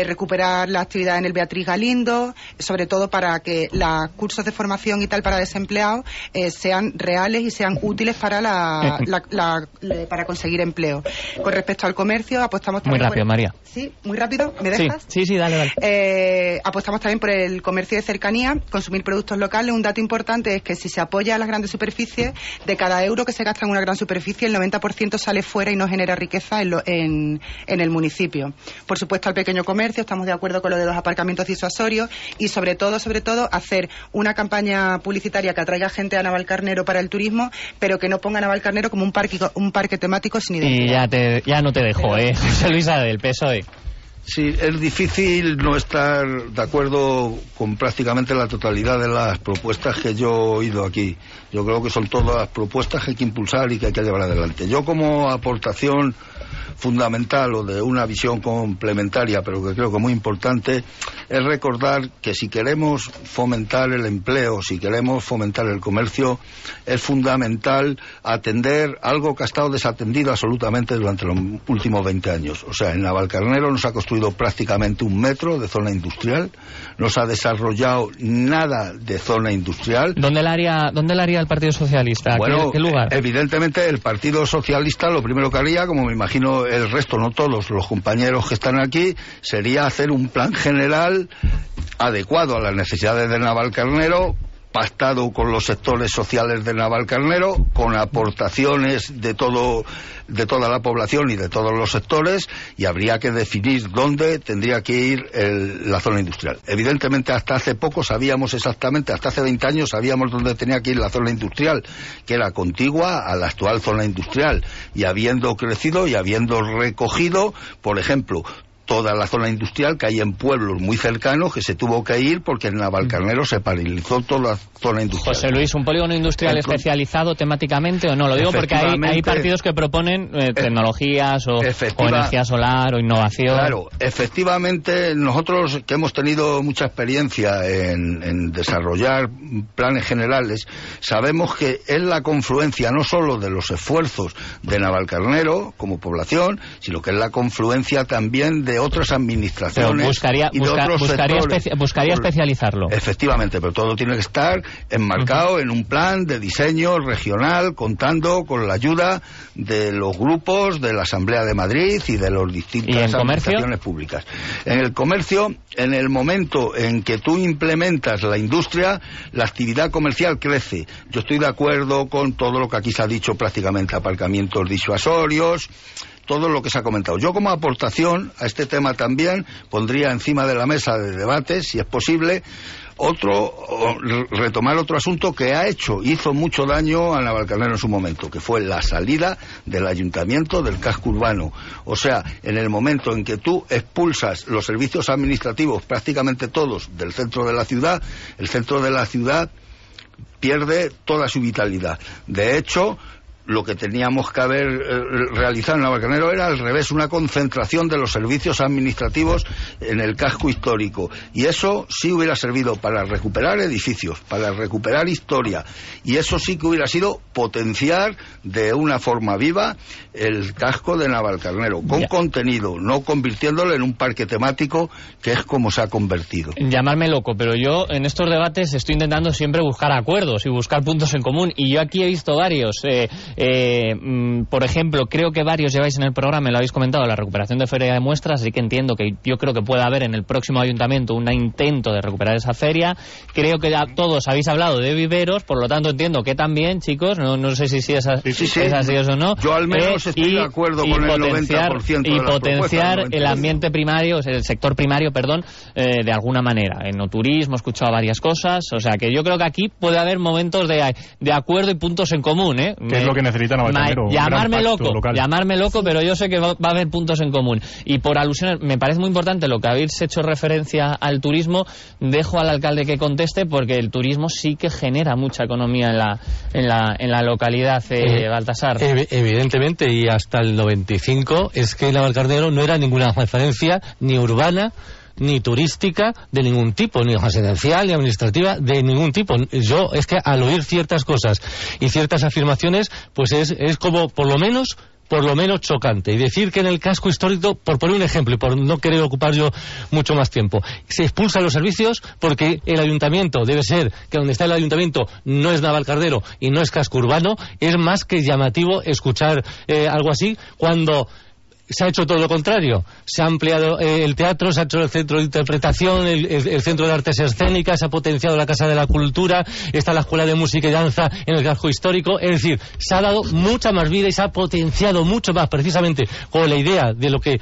recuperar la actividad en el Beatriz Galindo, sobre todo para que los cursos de formación y tal para desempleados sean reales y sean útiles para para conseguir empleo. Con respecto al comercio, apostamos también... Muy rápido, María. Sí, muy rápido, ¿me dejas? Sí, dale. Apostamos también por el comercio de cercanía, consumir productos locales. Un dato importante es que si se apoya a las grandes superficies, de cada euro que se gasta en una gran superficie, el 90% sale fuera y no genera riqueza en el municipio. Por supuesto, al pequeño comercio, estamos de acuerdo con lo de los aparcamientos disuasorios y sobre todo, hacer una campaña publicitaria que atraiga gente a Navalcarnero para el turismo, pero que no ponga a Navalcarnero como un parque temático sin identidad. Y ya no te dejo, José Luis del PSOE. Sí, es difícil no estar de acuerdo con prácticamente la totalidad de las propuestas que yo he oído aquí. Yo creo que son todas las propuestas que hay que impulsar y que hay que llevar adelante. Yo, como aportación fundamental o de una visión complementaria, pero que creo que muy importante, es recordar que si queremos fomentar el empleo, si queremos fomentar el comercio, es fundamental atender algo que ha estado desatendido absolutamente durante los últimos 20 años. O sea, en Navalcarnero no se ha construido prácticamente 1 metro de zona industrial, no se ha desarrollado nada de zona industrial. ¿Dónde la haría el Partido Socialista? Bueno, ¿Qué lugar? Evidentemente el Partido Socialista lo primero que haría, como me imagino el resto, no todos los compañeros que están aquí, sería hacer un plan general adecuado a las necesidades de Navalcarnero, pactado con los sectores sociales de Navalcarnero, con aportaciones de toda la población y de todos los sectores, y habría que definir dónde tendría que ir la zona industrial. Evidentemente hasta hace poco sabíamos exactamente, hasta hace 20 años sabíamos dónde tenía que ir la zona industrial, que era contigua a la actual zona industrial, y habiendo crecido y habiendo recogido, por ejemplo, toda la zona industrial que hay en pueblos muy cercanos, que se tuvo que ir porque en Navalcarnero se paralizó toda la zona industrial. José Luis, ¿un polígono industrial especializado temáticamente o no? Lo digo porque hay partidos que proponen tecnologías o energía solar o innovación. Claro, efectivamente, nosotros que hemos tenido mucha experiencia en desarrollar planes generales, sabemos que es la confluencia no solo de los esfuerzos de Navalcarnero como población, sino que es la confluencia también de otras administraciones y de otros sectores. Buscaría especializarlo. Efectivamente, pero todo tiene que estar enmarcado en un plan de diseño regional, contando con la ayuda de los grupos de la Asamblea de Madrid y de las distintas administraciones públicas. En el comercio, en el momento en que tú implementas la industria, la actividad comercial crece. Yo estoy de acuerdo con todo lo que aquí se ha dicho, prácticamente aparcamientos disuasorios, todo lo que se ha comentado. Yo, como aportación a este tema, también pondría encima de la mesa de debate, si es posible, retomar otro asunto que hizo mucho daño a Navalcarnero en su momento, que fue la salida del ayuntamiento del casco urbano. O sea, en el momento en que tú expulsas los servicios administrativos, prácticamente todos, del centro de la ciudad, el centro de la ciudad pierde toda su vitalidad. De hecho, lo que teníamos que haber realizado en Navalcarnero era al revés, una concentración de los servicios administrativos en el casco histórico, y eso sí hubiera servido para recuperar edificios, para recuperar historia, y eso sí que hubiera sido potenciar de una forma viva el casco de Navalcarnero, con contenido, no convirtiéndolo en un parque temático, que es como se ha convertido. Llamarme loco, pero yo en estos debates estoy intentando siempre buscar acuerdos y buscar puntos en común, y yo aquí he visto varios. Por ejemplo, creo que varios lleváis en el programa, me lo habéis comentado, la recuperación de feria de muestras, así que entiendo que yo creo que puede haber en el próximo ayuntamiento un intento de recuperar esa feria. Creo que ya todos habéis hablado de viveros, por lo tanto entiendo que también, chicos, no sé si es así o no. Yo al menos estoy de acuerdo con el 90% y potenciar el ambiente primario, el sector primario, de alguna manera. En no turismo he escuchado varias cosas, o sea que yo creo que aquí puede haber momentos de acuerdo y puntos en común, ¿Qué es lo que necesita Navalcarnero? Llamarme loco, pero yo sé que va a haber puntos en común. Y por alusiones, me parece muy importante lo que habéis hecho referencia al turismo. Dejo al alcalde que conteste, porque el turismo sí que genera mucha economía en la localidad, Baltasar. Evidentemente, y hasta el 95 es que Navalcarnero no era ninguna referencia ni urbana ni turística de ningún tipo, ni residencial, ni administrativa, de ningún tipo. Yo, es que al oír ciertas cosas y ciertas afirmaciones, pues es como, por lo menos chocante. Y decir que en el casco histórico, por poner un ejemplo y por no querer ocupar yo mucho más tiempo, se expulsan los servicios porque el ayuntamiento, debe ser que donde está el ayuntamiento no es Navalcarnero y no es casco urbano, es más que llamativo escuchar algo así, cuando se ha hecho todo lo contrario. Se ha ampliado el teatro, se ha hecho el centro de interpretación, el centro de artes escénicas, se ha potenciado la Casa de la Cultura, está la Escuela de Música y Danza en el casco histórico. Es decir, se ha dado mucha más vida y se ha potenciado mucho más, precisamente con la idea de lo que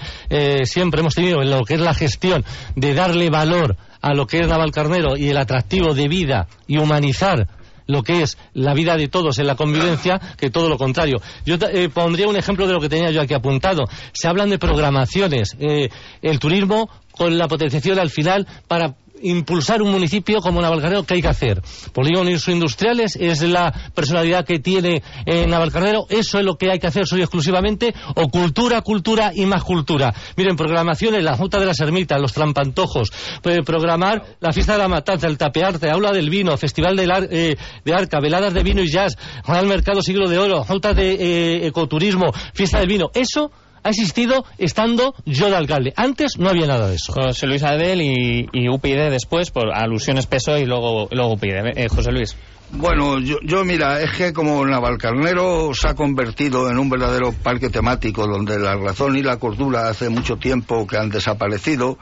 siempre hemos tenido en lo que es la gestión, de darle valor a lo que es Navalcarnero y el atractivo de vida y humanizar lo que es la vida de todos en la convivencia, que todo lo contrario. Yo pondría un ejemplo de lo que tenía yo aquí apuntado. Se hablan de programaciones, el turismo con la potenciación al final para impulsar un municipio como Navalcarnero, ¿qué hay que hacer? Polígonos industriales, es la personalidad que tiene Navalcarnero, eso es lo que hay que hacer solo y exclusivamente, o cultura, cultura y más cultura. Miren, programaciones, la Junta de las Ermitas, los Trampantojos, programar la fiesta de la matanza, el tapearte, aula del vino, festival de arca, veladas de vino y jazz, al mercado siglo de oro, Junta de ecoturismo, fiesta del vino, eso ha existido estando yo de alcalde. Antes no había nada de eso. José Luis Adel y UPyD después, por alusiones PSOE y luego UPyD. José Luis. Bueno, yo mira, es que como Navalcarnero se ha convertido en un verdadero parque temático donde la razón y la cordura hace mucho tiempo que han desaparecido,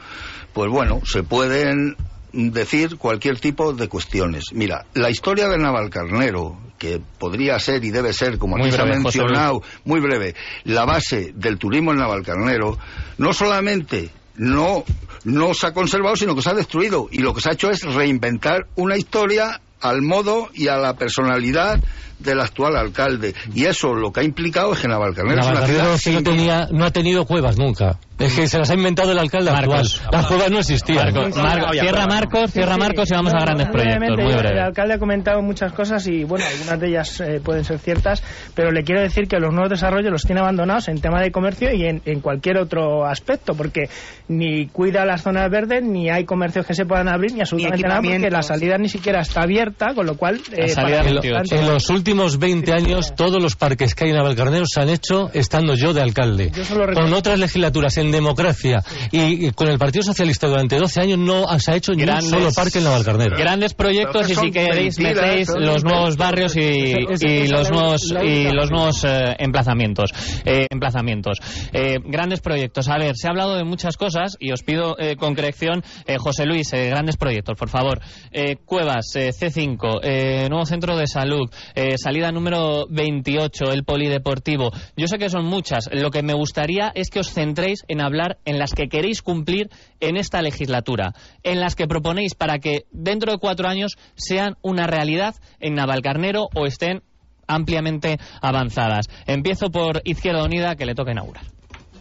pues bueno, se pueden decir cualquier tipo de cuestiones. Mira, la historia de Navalcarnero, que podría ser y debe ser, como aquí se ha mencionado, muy breve, la base del turismo en Navalcarnero, no solamente no se ha conservado, sino que se ha destruido, y lo que se ha hecho es reinventar una historia al modo y a la personalidad del actual alcalde, y eso lo que ha implicado es que Navalcarnero es una ciudad no ha tenido cuevas nunca. Es que se las ha inventado el alcalde actual. Las cuevas no existían. Cierra Marcos y vamos a grandes proyectos. Muy breve. El alcalde ha comentado muchas cosas y bueno, algunas de ellas pueden ser ciertas, pero le quiero decir que los nuevos desarrollos los tiene abandonados en tema de comercio y en cualquier otro aspecto, porque ni cuida las zonas verdes, ni hay comercios que se puedan abrir, ni absolutamente nada, porque la salida ni siquiera está abierta, con lo cual... en los últimos 20 años, todos los parques que hay en Navalcarnero se han hecho estando yo de alcalde. Con otras legislaturas en democracia y con el Partido Socialista durante 12 años no se ha hecho ni un solo parque en Navalcarnero. Grandes proyectos, y si queréis metéis los nuevos barrios y los nuevos emplazamientos. Grandes proyectos. A ver, se ha hablado de muchas cosas y os pido con corrección, José Luis, grandes proyectos, por favor. Cuevas, C5, nuevo centro de salud, salida número 28, el polideportivo. Yo sé que son muchas. Lo que me gustaría es que os centréis en hablar en las que queréis cumplir en esta legislatura, en las que proponéis para que dentro de 4 años sean una realidad en Navalcarnero o estén ampliamente avanzadas. Empiezo por Izquierda Unida, que le toca inaugurar.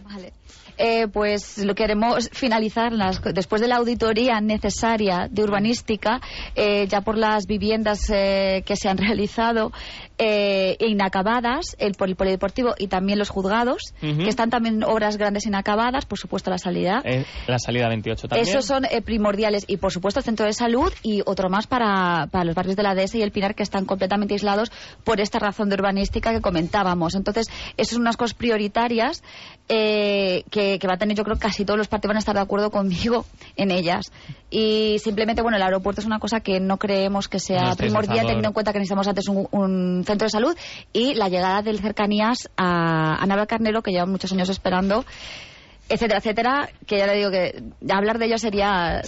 Vale. Pues lo queremos finalizar después de la auditoría necesaria de urbanística, ya por las viviendas que se han realizado inacabadas, por el polideportivo y también los juzgados, que están también obras grandes inacabadas, por supuesto la salida 28 también. Esos son primordiales, y por supuesto el centro de salud y otro más para los barrios de la DS y el Pinar, que están completamente aislados por esta razón de urbanística que comentábamos. Entonces, esas son unas cosas prioritarias que va a tener, yo creo que casi todos los partidos van a estar de acuerdo conmigo en ellas. Y simplemente, bueno, el aeropuerto es una cosa que no creemos que sea primordial, teniendo en cuenta que necesitamos antes un centro de salud, y la llegada del Cercanías a Navalcarnero, que llevan muchos años esperando, etcétera, etcétera, que ya le digo que hablar de ello sería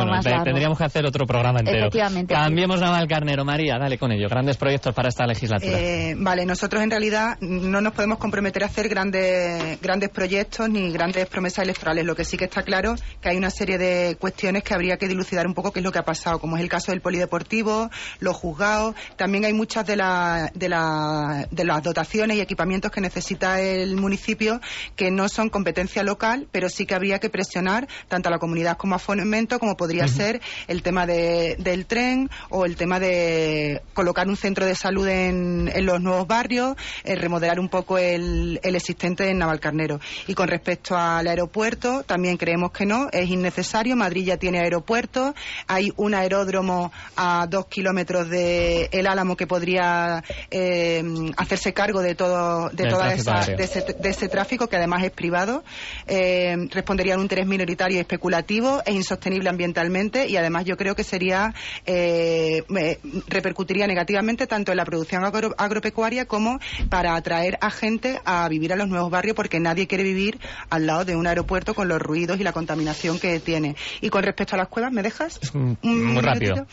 más largo. Tendríamos que hacer otro programa entero. Efectivamente. Cambiemos Navalcarnero. María, dale con ello. Grandes proyectos para esta legislatura. Vale, nosotros en realidad no nos podemos comprometer a hacer grandes proyectos ni grandes promesas electorales. Lo que sí que está claro que hay una serie de cuestiones que habría que dilucidar un poco qué es lo que ha pasado, como es el caso del polideportivo, los juzgados. También hay muchas de las dotaciones y equipamientos que necesita el municipio que no son competencia local, pero sí que habría que presionar tanto a la comunidad como a Fomento, como podría ser el tema del tren o el tema de colocar un centro de salud en los nuevos barrios, remodelar un poco el existente en Navalcarnero. Y con respecto al aeropuerto, también creemos que no, es innecesario. Madrid ya tiene aeropuerto, hay un aeródromo a 2 kilómetros de El Álamo que podría hacerse cargo de ese tráfico, que además es privado. Respondería a un interés minoritario y especulativo, es insostenible ambientalmente, y además yo creo que repercutiría negativamente tanto en la producción agropecuaria como para atraer a gente a vivir a los nuevos barrios, porque nadie quiere vivir al lado de un aeropuerto con los ruidos y la contaminación que tiene. Y con respecto a las cuevas, ¿me dejas? Muy rápido.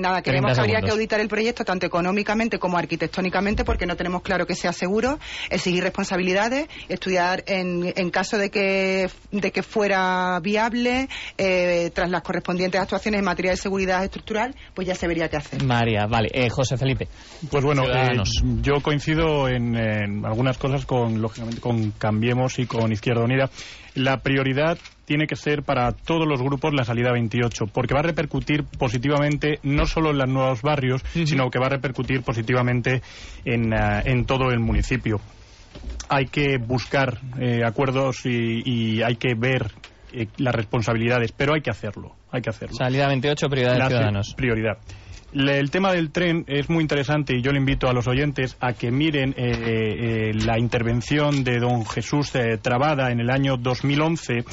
Nada, creemos que habría que auditar el proyecto tanto económicamente como arquitectónicamente, porque no tenemos claro que sea seguro, exigir responsabilidades, estudiar en caso de que fuera viable, tras las correspondientes actuaciones en materia de seguridad estructural, pues ya se vería qué hacer. María, vale. José Felipe. Pues bueno, yo coincido en algunas cosas lógicamente con Cambiemos y con Izquierda Unida. La prioridad tiene que ser para todos los grupos la salida 28, porque va a repercutir positivamente no solo en los nuevos barrios, sino que va a repercutir positivamente en todo el municipio. Hay que buscar acuerdos y hay que ver las responsabilidades, pero hay que hacerlo. Salida 28, prioridad de Ciudadanos. Prioridad. El tema del tren es muy interesante y yo le invito a los oyentes a que miren la intervención de don Jesús Trabada en el año 2011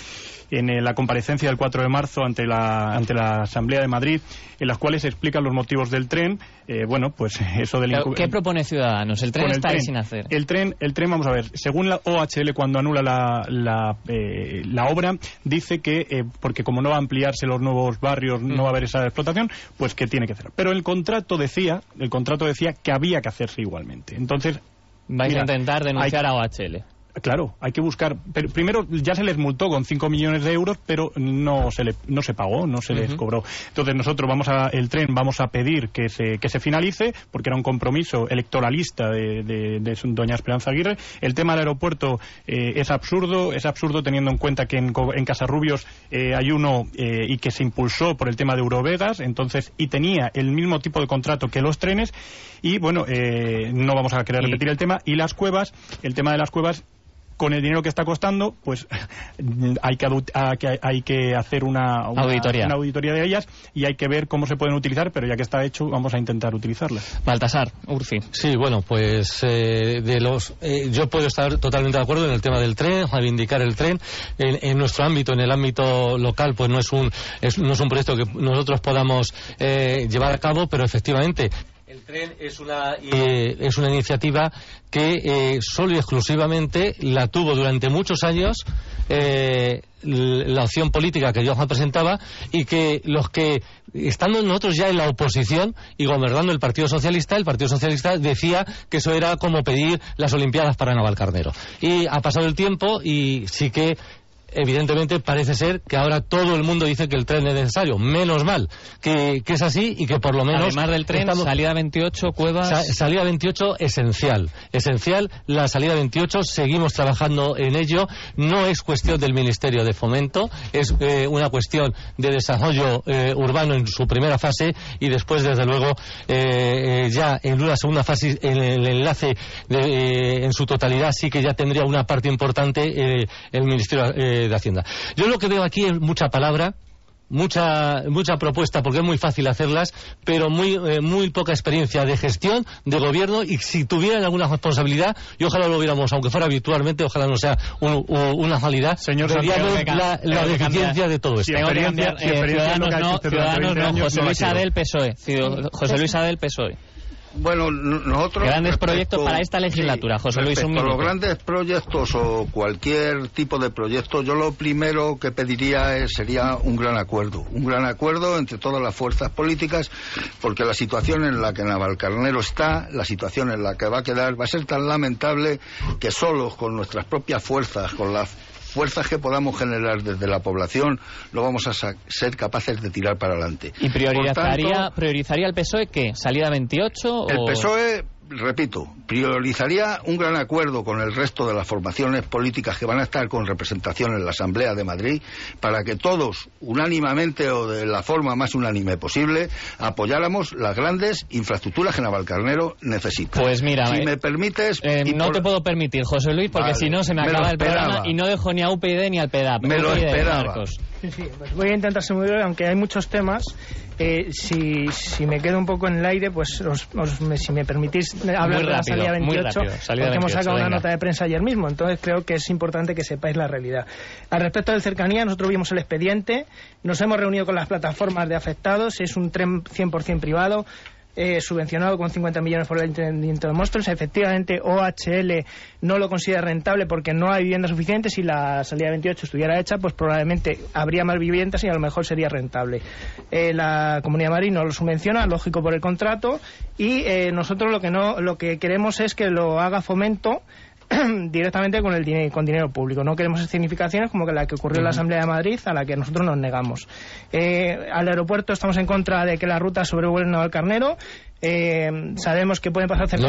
en la comparecencia del 4 de marzo ante la Asamblea de Madrid, en las cuales se explican los motivos del tren. Bueno, pues eso del... ¿Qué propone Ciudadanos? El tren está ahí sin hacer. El tren, vamos a ver, según la OHL, cuando anula la obra, dice que, porque como no va a ampliarse los nuevos barrios, no va a haber esa explotación, pues que tiene que hacer. Pero el contrato decía que había que hacerse igualmente. Entonces... Vais a intentar denunciar a OHL. Claro, hay que buscar. Pero primero ya se les multó con 5 millones de euros, pero no se pagó, no se les cobró. Entonces nosotros vamos a pedir que se finalice, porque era un compromiso electoralista de doña Esperanza Aguirre. El tema del aeropuerto es absurdo teniendo en cuenta que en Casarrubios hay uno y que se impulsó por el tema de Eurovegas, entonces, y tenía el mismo tipo de contrato que los trenes, y bueno, no vamos a querer repetir el tema. Y el tema de las cuevas, con el dinero que está costando, pues hay que hacer una auditoría de ellas, y hay que ver cómo se pueden utilizar, pero ya que está hecho, vamos a intentar utilizarlas. Baltasar, Urfi. Sí, bueno, pues yo puedo estar totalmente de acuerdo en el tema del tren, reivindicar el tren. En nuestro ámbito, en el ámbito local, pues no es un proyecto que nosotros podamos llevar a cabo, pero efectivamente el tren es una iniciativa que solo y exclusivamente la tuvo durante muchos años la opción política que yo presentaba, y que los que, estando nosotros ya en la oposición y gobernando el Partido Socialista decía que eso era como pedir las Olimpiadas para Navalcarnero. Y ha pasado el tiempo y sí que evidentemente parece ser que ahora todo el mundo dice que el tren es necesario. Menos mal que es así, y que por lo menos... Además del tren, salida 28, cuevas... Salida 28, esencial. La salida 28, seguimos trabajando en ello. No es cuestión del Ministerio de Fomento, es una cuestión de desarrollo urbano en su primera fase, y después, desde luego, ya en una segunda fase, en el enlace en su totalidad, sí que ya tendría una parte importante el Ministerio de Hacienda. Yo lo que veo aquí es mucha palabra, mucha propuesta, porque es muy fácil hacerlas, pero muy poca experiencia de gestión, de gobierno, y si tuvieran alguna responsabilidad, y ojalá lo viéramos, aunque fuera virtualmente, ojalá no sea una realidad, señor la deficiencia de todo esto. Ciudadanos no, José Luis Adel, PSOE. José Luis Adel, PSOE. Bueno, nosotros... Grandes proyectos para esta legislatura, José Luis, un minuto. Los grandes proyectos o cualquier tipo de proyecto, yo lo primero que pediría sería un gran acuerdo entre todas las fuerzas políticas, porque la situación en la que Navalcarnero está, la situación en la que va a quedar, va a ser tan lamentable que solos con nuestras propias fuerzas, con las fuerzas que podamos generar desde la población, no vamos a ser capaces de tirar para adelante. ¿Y priorizaría el PSOE qué? ¿Salida 28? El PSOE, repito, priorizaría un gran acuerdo con el resto de las formaciones políticas que van a estar con representación en la Asamblea de Madrid, para que todos, unánimemente o de la forma más unánime posible, apoyáramos las grandes infraestructuras que Navalcarnero necesita. Pues mira, si me permites... no te puedo permitir, José Luis, porque si no se me acaba el programa y no dejo ni a UPyD ni al PEDAP. Me lo esperaba. Sí, pues voy a intentar ser muy breve, aunque hay muchos temas. Si me quedo un poco en el aire, pues si me permitís hablar de la salida 28, porque hemos sacado una nota de prensa ayer mismo, entonces creo que es importante que sepáis la realidad. Al respecto del cercanía, nosotros vimos el expediente, nos hemos reunido con las plataformas de afectados, es un tren 100% privado, subvencionado con 50 millones por el Ayuntamiento de Móstoles. Efectivamente, OHL no lo considera rentable porque no hay viviendas suficientes. Si la salida 28 estuviera hecha, pues probablemente habría más viviendas y a lo mejor sería rentable. La Comunidad de Madrid no lo subvenciona, lógico por el contrato, y nosotros lo que queremos es que lo haga Fomento directamente con dinero público. No queremos escenificaciones como la que ocurrió en la Asamblea de Madrid, a la que nosotros nos negamos. Al aeropuerto estamos en contra de que la ruta sobrevuele Navalcarnero. sabemos que pueden pasar cerca.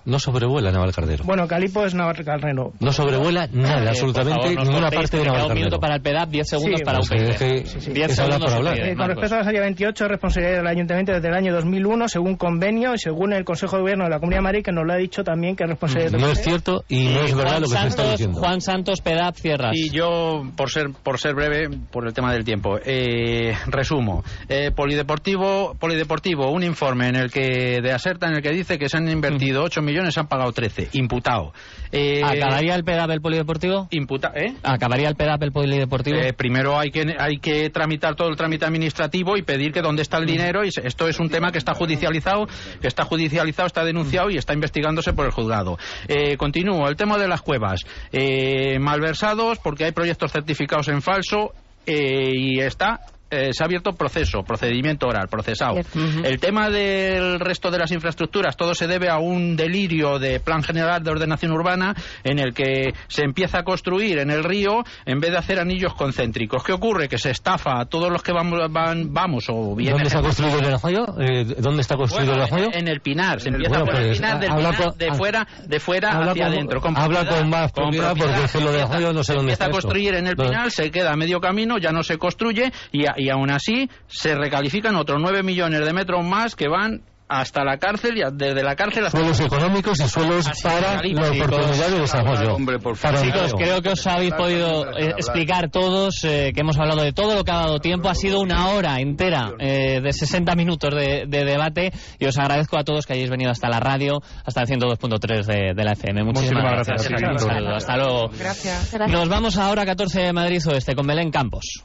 No sobrevuela Navalcarnero. Bueno, Calipo es Navalcarnero. No sobrevuela nada, absolutamente ninguna parte de Navalcarnero. Un minuto para el PEDAP, 10 segundos para UPyD. 10 segundos para hablar. Con respecto a la salida 28, es responsabilidad del Ayuntamiento desde el año 2001, según convenio y según el Consejo de Gobierno de la Comunidad de Madrid, que nos lo ha dicho también que es responsabilidad de... No es cierto y no es verdad lo que se está diciendo. Juan Santos, PEDAP, cierras. Y yo, por ser breve, por el tema del tiempo, resumo. Polideportivo, un informe en el que de Aserta, en el que dice que se han invertido 8 millones, se han pagado 13, imputado. ¿Acabaría el PEDAP el polideportivo? ¿Acabaría el PEDAP el polideportivo? Primero hay que tramitar todo el trámite administrativo y pedir que dónde está el dinero, y esto es un tema que está judicializado, está denunciado y está investigándose por el juzgado. Continúo, el tema de las cuevas, malversados porque hay proyectos certificados en falso, y se ha abierto procedimiento oral, procesado. El tema del resto de las infraestructuras, todo se debe a un delirio de plan general de ordenación urbana en el que se empieza a construir en el río en vez de hacer anillos concéntricos. ¿Qué ocurre? Que se estafa a todos los que vamos o vienen. ¿Dónde está construido el Ajoyo? ¿Dónde está construido el Ajoyo? En el Pinar. Se empieza por el Pinar, de fuera hacia adentro. Habla con más propiedad porque es que lo de Ajoyo no sé dónde está. Se empieza a construir en el Pinar, se queda a medio camino, ya no se construye y aún así se recalifican otros 9 millones de metros más que van hasta la cárcel y desde la cárcel hasta... Suelos económicos y suelos para la oportunidad de desarrollo. Chicos, creo que os habéis podido explicar todos, que hemos hablado de todo lo que ha dado tiempo. Ha sido una hora entera de 60 minutos de debate y os agradezco a todos que hayáis venido hasta la radio, hasta el 102.3 de la FM. Muchísimas gracias. Un saludo. Hasta luego. Gracias. Nos vamos ahora a 14 de Madrid Oeste con Belén Campos.